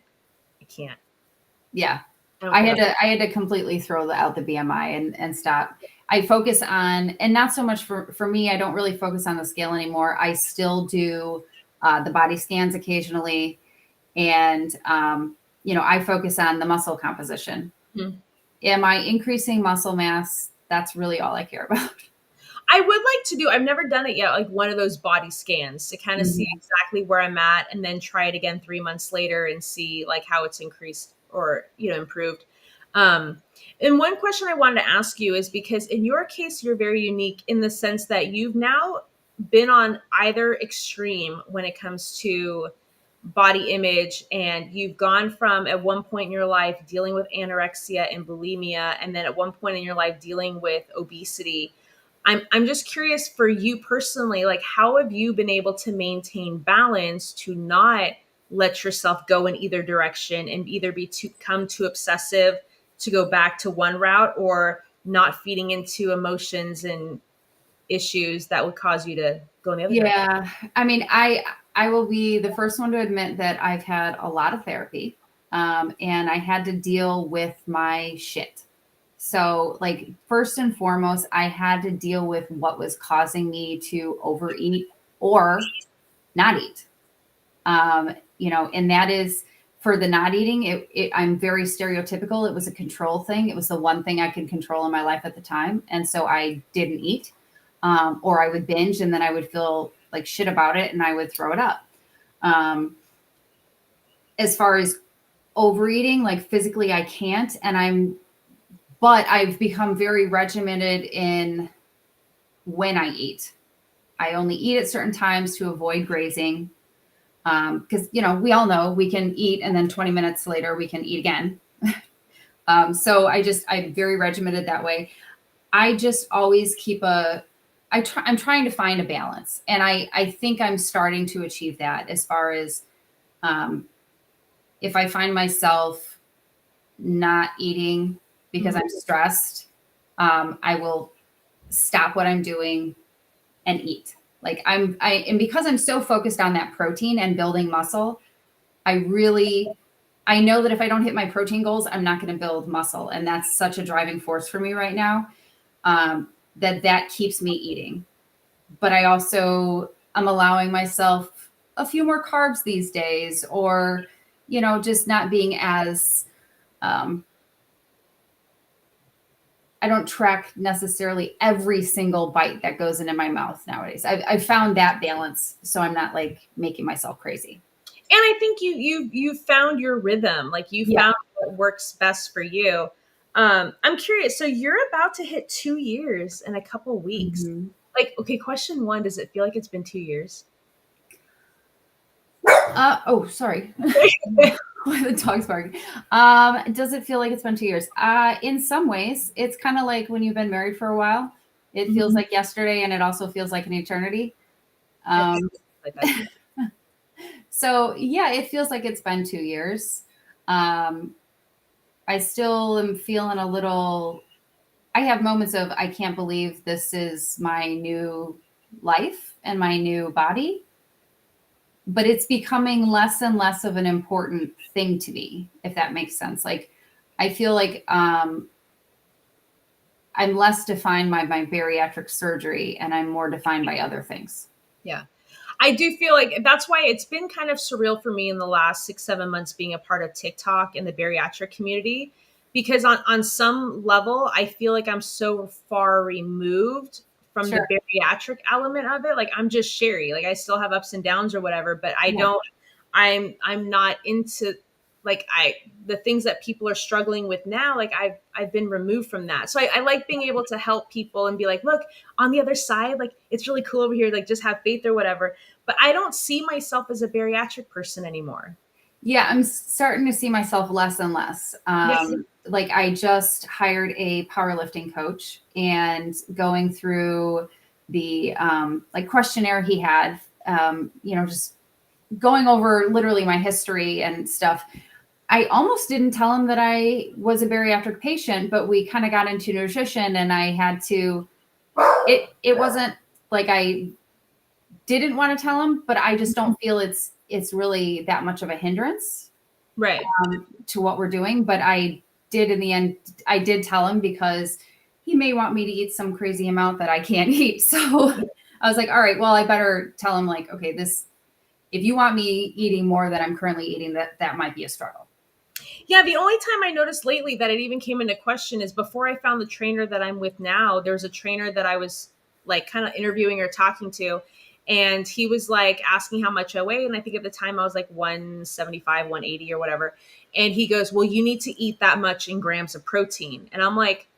Yeah. I don't care about. I had to completely throw out the BMI and stop. I focus on, and not so much for me, I don't really focus on the scale anymore. I still do the body scans occasionally. And, I focus on the muscle composition. Hmm. Am I increasing muscle mass? That's really all I care about. I would like to do. I've never done it yet. Like one of those body scans to kind of see Mhm. exactly where I'm at, and then try it again 3 months later and see like how it's increased or improved. Um, and one question I wanted to ask you is because in your case, you're very unique in the sense that you've now been on either extreme when it comes to body image, and you've gone from at one point in your life dealing with anorexia and bulimia, and then at one point in your life dealing with obesity. I'm just curious for you personally, like how have you been able to maintain balance to not let yourself go in either direction and either become too obsessive to go back to one route, or not feeding into emotions and issues that would cause you to go in the other direction? Yeah. I mean, I will be the first one to admit that I've had a lot of therapy. And I had to deal with my shit. So, like, first and foremost, I had to deal with what was causing me to overeat or not eat. And that is for the not eating. I'm very stereotypical. It was a control thing. It was the one thing I could control in my life at the time, and so I didn't eat, or I would binge, and then I would feel like shit about it, and I would throw it up. Um, as far as overeating, like physically, I can't, but I've become very regimented in when I eat. I only eat at certain times to avoid grazing. Because we all know we can eat and then 20 minutes later we can eat again. So I'm very regimented that way. I just always I'm trying to find a balance, and I think I'm starting to achieve that. As far as if I find myself not eating because Mhm. I'm stressed, I will stop what I'm doing and eat. Like and because I'm so focused on that protein and building muscle, I know that if I don't hit my protein goals, I'm not going to build muscle. And that's such a driving force for me right now, that keeps me eating. But I also am allowing myself a few more carbs these days, or, just not being as, um, I don't track necessarily every single bite that goes into my mouth nowadays. I've found that balance, so I'm not like making myself crazy. And I think you found your rhythm, like you Yeah. found what works best for you. I'm curious. So you're about to hit 2 years in a couple weeks. Mhm. Like, okay, question one: does it feel like it's been 2 years? Oh, sorry. The dog's barking. Does it feel like it's been 2 years? In some ways, it's kind of like when you've been married for a while. It feels Mhm. like yesterday, and it also feels like an eternity. I Um, feel like that too. So yeah, it feels like it's been 2 years. Um, I still am feeling a little, I have moments of, I can't believe this is my new life and my new body, but it's becoming less and less of an important thing to me, if that makes sense. Like, I feel like I'm less defined by my bariatric surgery and I'm more defined by other things. Yeah. I do feel like that's why it's been kind of surreal for me in the last 6, 7 months being a part of TikTok and the bariatric community, because on some level, I feel like I'm so far removed from the Sure. bariatric element of it. Like I'm just Sherry. Like I still have ups and downs or whatever, but I Yeah. don't, I'm not into like the things that people are struggling with now. Like I've been removed from that. So I like being able to help people and be like, look, on the other side, like it's really cool over here. Like just have faith or whatever, but I don't see myself as a bariatric person anymore. Yeah, I'm starting to see myself less and less. Yeah. Like I just hired a powerlifting coach and going through the like questionnaire he had, just going over literally my history and stuff. I almost didn't tell him that I was a bariatric patient, but we kind of got into nutrition and I had to, it wasn't like I didn't want to tell him, but I just don't feel it's really that much of a hindrance Right. to what we're doing. But I did in the end, I did tell him because he may want me to eat some crazy amount that I can't eat. So I was like, all right, well, I better tell him like, okay, this, if you want me eating more than I'm currently eating, that might be a struggle. Yeah, the only time I noticed lately that it even came into question is before I found the trainer that I'm with now. There's a trainer that I was like kind of interviewing or talking to, and he was like asking how much I weigh. And I think at the time I was like 175, 180 or whatever. And he goes, well, you need to eat that much in grams of protein. And I'm like,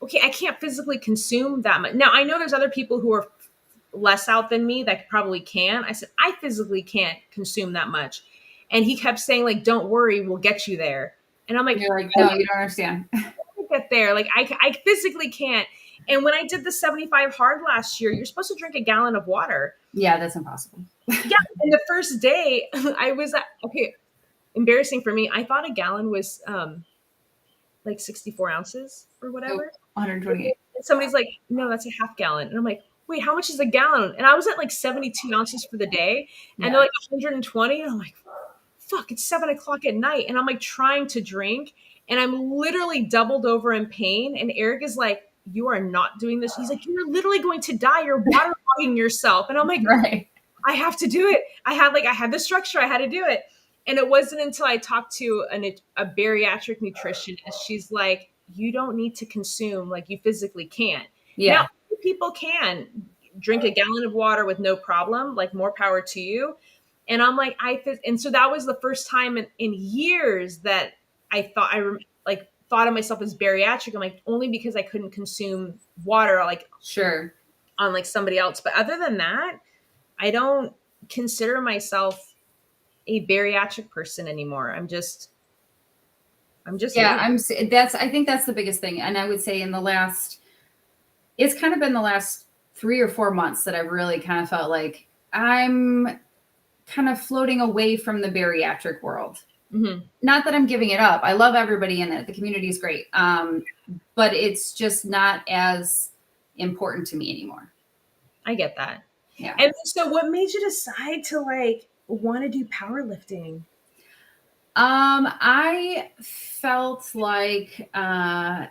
okay, I can't physically consume that much. Now I know there's other people who are less out than me that probably can. I said, I physically can't consume that much. And he kept saying, like, don't worry, we'll get you there. And I'm like, You're like, no, you don't understand. get there. Like, I physically can't. And when I did the 75 hard last year, you're supposed to drink a gallon of water. Yeah, that's impossible. Yeah. And the first day, I was, okay, embarrassing for me. I thought a gallon was like 64 ounces or Nope, whatever. 128. And somebody's like, no, that's a half gallon. And I'm like, wait, how much is a gallon? And I was at like 72 ounces for the day. And they're Yeah. like 120. And I'm like, fuck, it's 7 o'clock at night. And I'm like trying to drink. And I'm literally doubled over in pain. And Eric is like, you are not doing this. He's like, you're literally going to die. You're waterlogging yourself. And I'm like, Right. I have to do it. I had the structure. I had to do it. And it wasn't until I talked to a bariatric nutritionist. She's like, you don't need to consume, like you physically can't. Now, Yeah. people can drink a gallon of water with no problem, like more power to you. And I'm like, and so that was the first time in years that I thought like thought of myself as bariatric. I'm like, only because I couldn't consume water like Sure. on like somebody else. But other than that, I don't consider myself a bariatric person anymore. I'm just Yeah, me. I think that's the biggest thing. And I would say it's kind of been the last 3 or 4 months that I really kind of felt like I'm kind of floating away from the bariatric world. Mm-hmm. Not that I'm giving it up. I love everybody in it. The community is great. But it's just not as important to me anymore. I get that. Yeah. And so what made you decide to like want to do powerlifting? I felt like my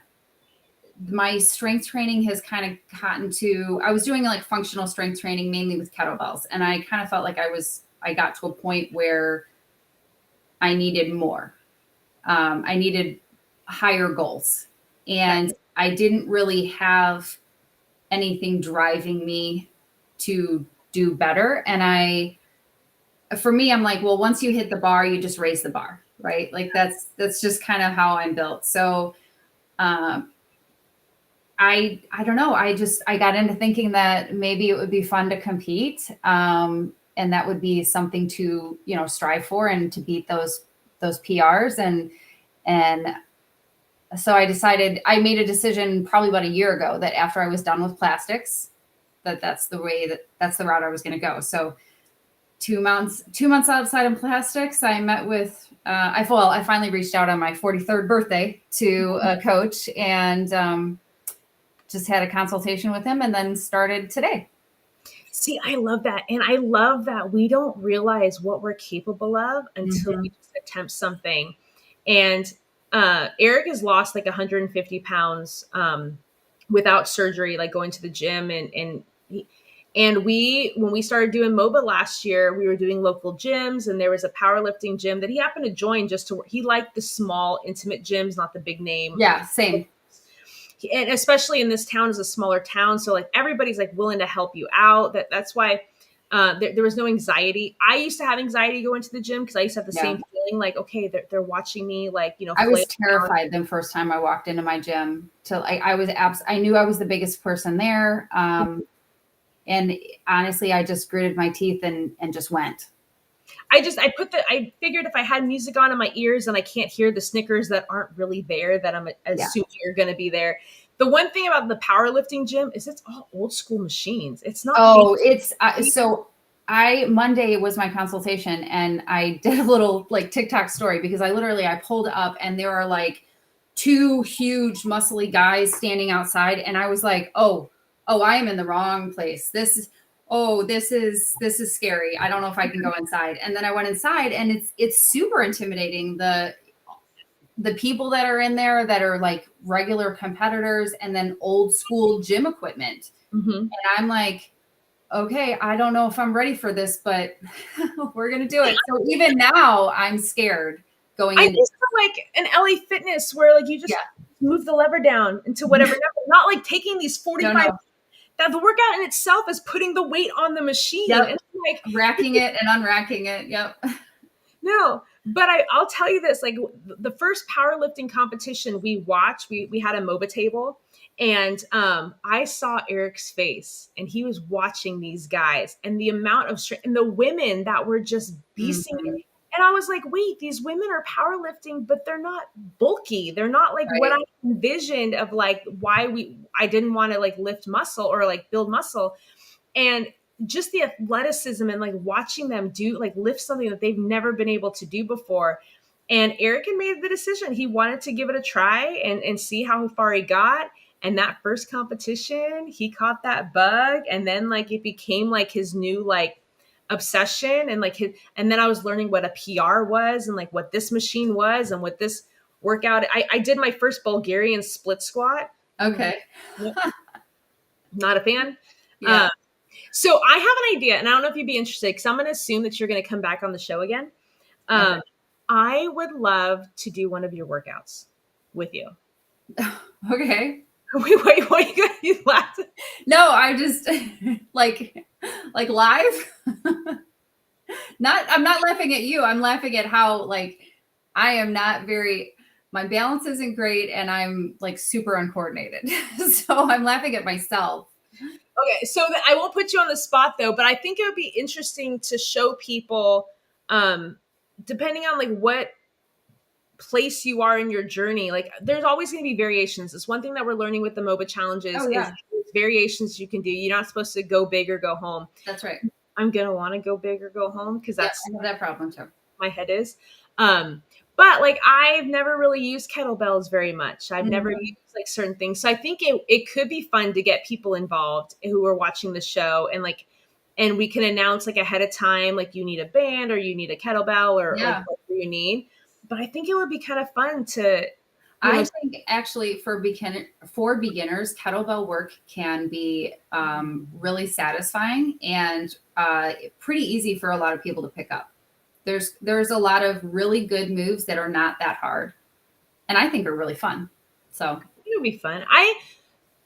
strength training has kind of gotten to, I was doing like functional strength training mainly with kettlebells. And I kind of felt like I got to a point where I needed more. I needed higher goals. And I didn't really have anything driving me to do better. And for me, I'm like, well, once you hit the bar, you just raise the bar, right? Like that's just kind of how I'm built. So, I don't know. I got into thinking that maybe it would be fun to compete. And that would be something to, strive for and to beat those PRs. And so I made a decision probably about a year ago that after I was done with plastics, that's the route I was going to go. So 2 months outside of plastics, I met with, I finally reached out on my 43rd birthday to a coach and just had a consultation with him and then started today. See, I love that. And I love that we don't realize what we're capable of until we just attempt something. And Eric has lost like 150 pounds without surgery, like going to the gym. And when we started doing MOBA last year, we were doing local gyms, and there was a powerlifting gym that he happened to join just to, he liked the small, intimate gyms, not the big name. Yeah, same. And especially in this town is a smaller town. So like everybody's like willing to help you out. That's why there was no anxiety. I used to have anxiety going to the gym because I used to have the same feeling like, okay, they're watching me, like, you know, I was terrified the first time I walked into my gym. I knew I was the biggest person there. And honestly, I just gritted my teeth and just went. I figured if I had music on in my ears and I can't hear the Snickers that aren't really there, that I'm assuming are going to be there. The one thing about the powerlifting gym is it's all old school machines. It's not. Oh, Monday was my consultation and I did a little like TikTok story because I pulled up and there are like two huge muscly guys standing outside. And I was like, oh, I am in the wrong place. This is scary. I don't know if I can go inside. And then I went inside and it's super intimidating. The people that are in there that are like regular competitors and then old school gym equipment. And I'm like, okay, I don't know if I'm ready for this, but we're going to do it. So even now I'm scared going in. I just feel like an LA Fitness where like you just move the lever down into whatever number, not like taking these 45. No. That the workout in itself is putting the weight on the machine. Yep. And like racking it and unracking it. Yep. No, but I'll tell you this, like the first powerlifting competition we watched, we had a MOBA table and I saw Eric's face and he was watching these guys and the amount of strength and the women that were just beasting it. And I was like, wait, these women are powerlifting, but they're not bulky. They're not like what I envisioned of like why I didn't want to like lift muscle or like build muscle. And just the athleticism and like watching them do like lift something that they've never been able to do before. And Eric had made the decision. He wanted to give it a try and see how far he got. And that first competition, he caught that bug. And then like it became like his new like obsession and like and then I was learning what a PR was and like what this machine was and what this workout. I did my first Bulgarian split squat. Okay. Not a fan. Yeah. So I have an idea, and I don't know if you'd be interested because I'm going to assume that you're going to come back on the show again. Okay. I would love to do one of your workouts with you. Okay. Wait, what are you laughing? No, I just like live. I'm not laughing at you. I'm laughing at how like I am not my balance isn't great and I'm like super uncoordinated. So I'm laughing at myself. Okay, so I won't put you on the spot though, but I think it would be interesting to show people, depending on like what place you are in your journey, like there's always going to be variations. It's one thing that we're learning with the MOBA challenges is variations you can do. You're not supposed to go big or go home. That's right. I'm going to want to go big or go home because that's I have that problem too. My head is. But like I've never really used kettlebells very much. I've never used like certain things. So I think it could be fun to get people involved who are watching the show and we can announce like ahead of time, like you need a band or you need a kettlebell or like what you need. But I think it would be kind of fun to. I think actually for beginners, kettlebell work can be really satisfying and pretty easy for a lot of people to pick up. There's a lot of really good moves that are not that hard, and I think are really fun. So it would be fun.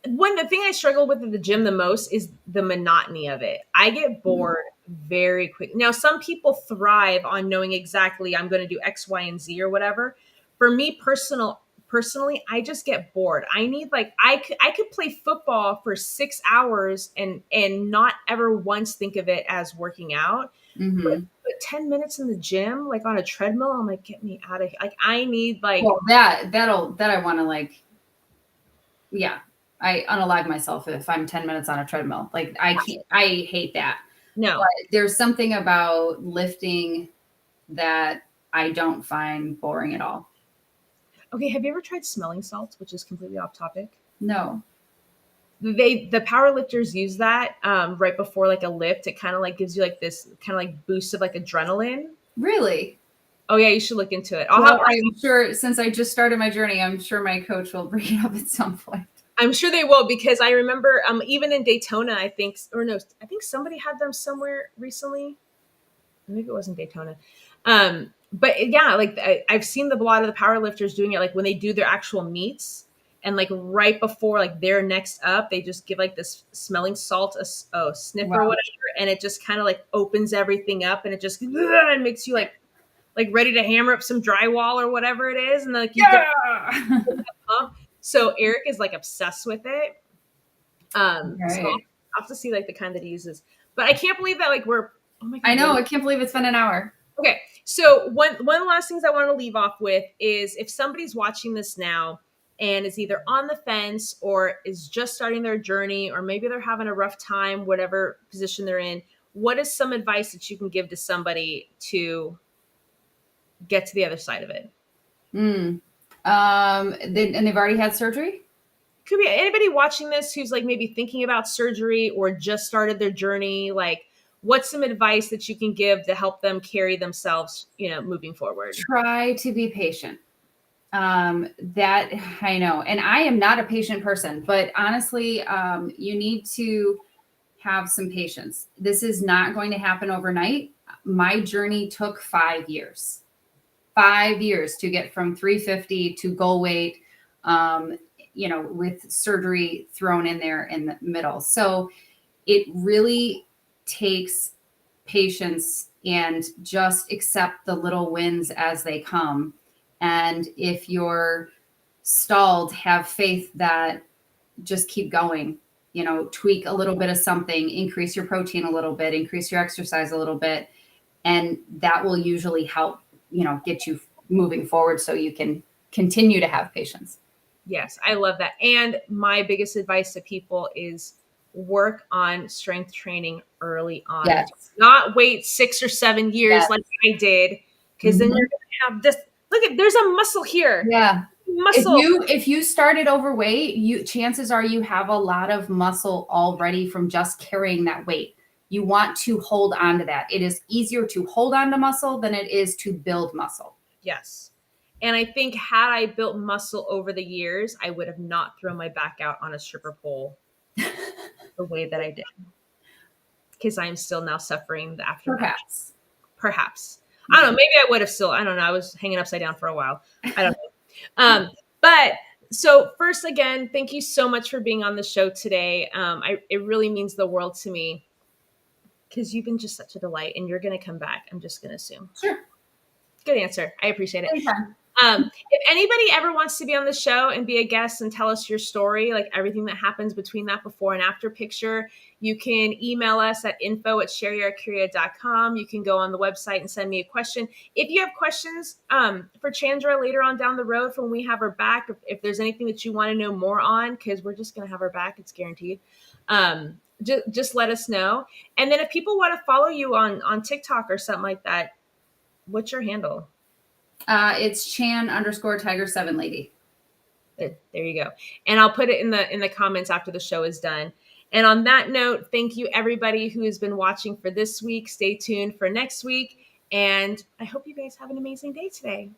The thing I struggle with at the gym the most is the monotony of it. I get bored very quick. Now, some people thrive on knowing exactly I'm going to do X, Y, and Z or whatever. For me personally, I just get bored. I need like I could play football for 6 hours and not ever once think of it as working out. But 10 minutes in the gym, like on a treadmill, I'm like, get me out of here. Like I need like that I want to like, I unalive myself if I'm 10 minutes on a treadmill. Like I hate that. No. There's something about lifting that I don't find boring at all. Okay, have you ever tried smelling salts, which is completely off topic? No. The power lifters use that right before like a lift. It kind of like gives you like this kind of like boost of like adrenaline. Really? Oh yeah, you should look into it. Well, I'm sure since I just started my journey, I'm sure my coach will bring it up at some point. I'm sure they will, because I remember even in Daytona, I think, or no, I think somebody had them somewhere recently. Maybe it wasn't Daytona. But yeah, like I've seen a lot of the power lifters doing it, like when they do their actual meets, and like right before like their next up, they just give like this smelling salt a sniff Wow. or whatever, and it just kind of like opens everything up, and it just and makes you like ready to hammer up some drywall or whatever it is, and then like you get pump. So Eric is like obsessed with it. So I'll have to see like the kind that he uses. But I can't believe that like we're oh my god. I know, I can't believe it's been an hour. Okay. So one of the last things I want to leave off with is, if somebody's watching this now and is either on the fence or is just starting their journey, or maybe they're having a rough time, whatever position they're in, what is some advice that you can give to somebody to get to the other side of it? And they've already had surgery? Could be anybody watching this who's like maybe thinking about surgery or just started their journey. Like, what's some advice that you can give to help them carry themselves, moving forward? Try to be patient. That I know. And I am not a patient person, but honestly, you need to have some patience. This is not going to happen overnight. My journey took 5 years. 5 years to get from 350 to goal weight, with surgery thrown in there in the middle. So it really takes patience, and just accept the little wins as they come. And if you're stalled, have faith that just keep going, tweak a little bit of something, increase your protein a little bit, increase your exercise a little bit. And that will usually help, get you moving forward so you can continue to have patience. Yes, I love that. And my biggest advice to people is work on strength training early on. Yes. Not wait 6 or 7 years like I did, because then you're going to have this. Look at, there's a muscle here. Yeah. Muscle. If you started overweight, chances are you have a lot of muscle already from just carrying that weight. You want to hold on to that. It is easier to hold on to muscle than it is to build muscle. Yes. And I think had I built muscle over the years, I would have not thrown my back out on a stripper pole the way that I did. Because I'm still now suffering the aftermath. Perhaps. I don't know. Maybe I would have still. I don't know. I was hanging upside down for a while. I don't know. But so first, again, thank you so much for being on the show today. It really means the world to me, because you've been just such a delight, and you're going to come back. I'm just going to assume. Sure. Good answer. I appreciate it. Anytime. If anybody ever wants to be on the show and be a guest and tell us your story, like everything that happens between that before and after picture, you can email us at info@sherryarcuria.com. You can go on the website and send me a question. If you have questions for Chandra later on down the road when we have her back, if there's anything that you want to know more on, because we're just going to have her back, it's guaranteed. Just let us know. And then if people want to follow you on TikTok or something like that, what's your handle? It's Chan_Tiger7Lady. There you go. And I'll put it in the comments after the show is done. And on that note, thank you everybody who has been watching for this week. Stay tuned for next week. And I hope you guys have an amazing day today.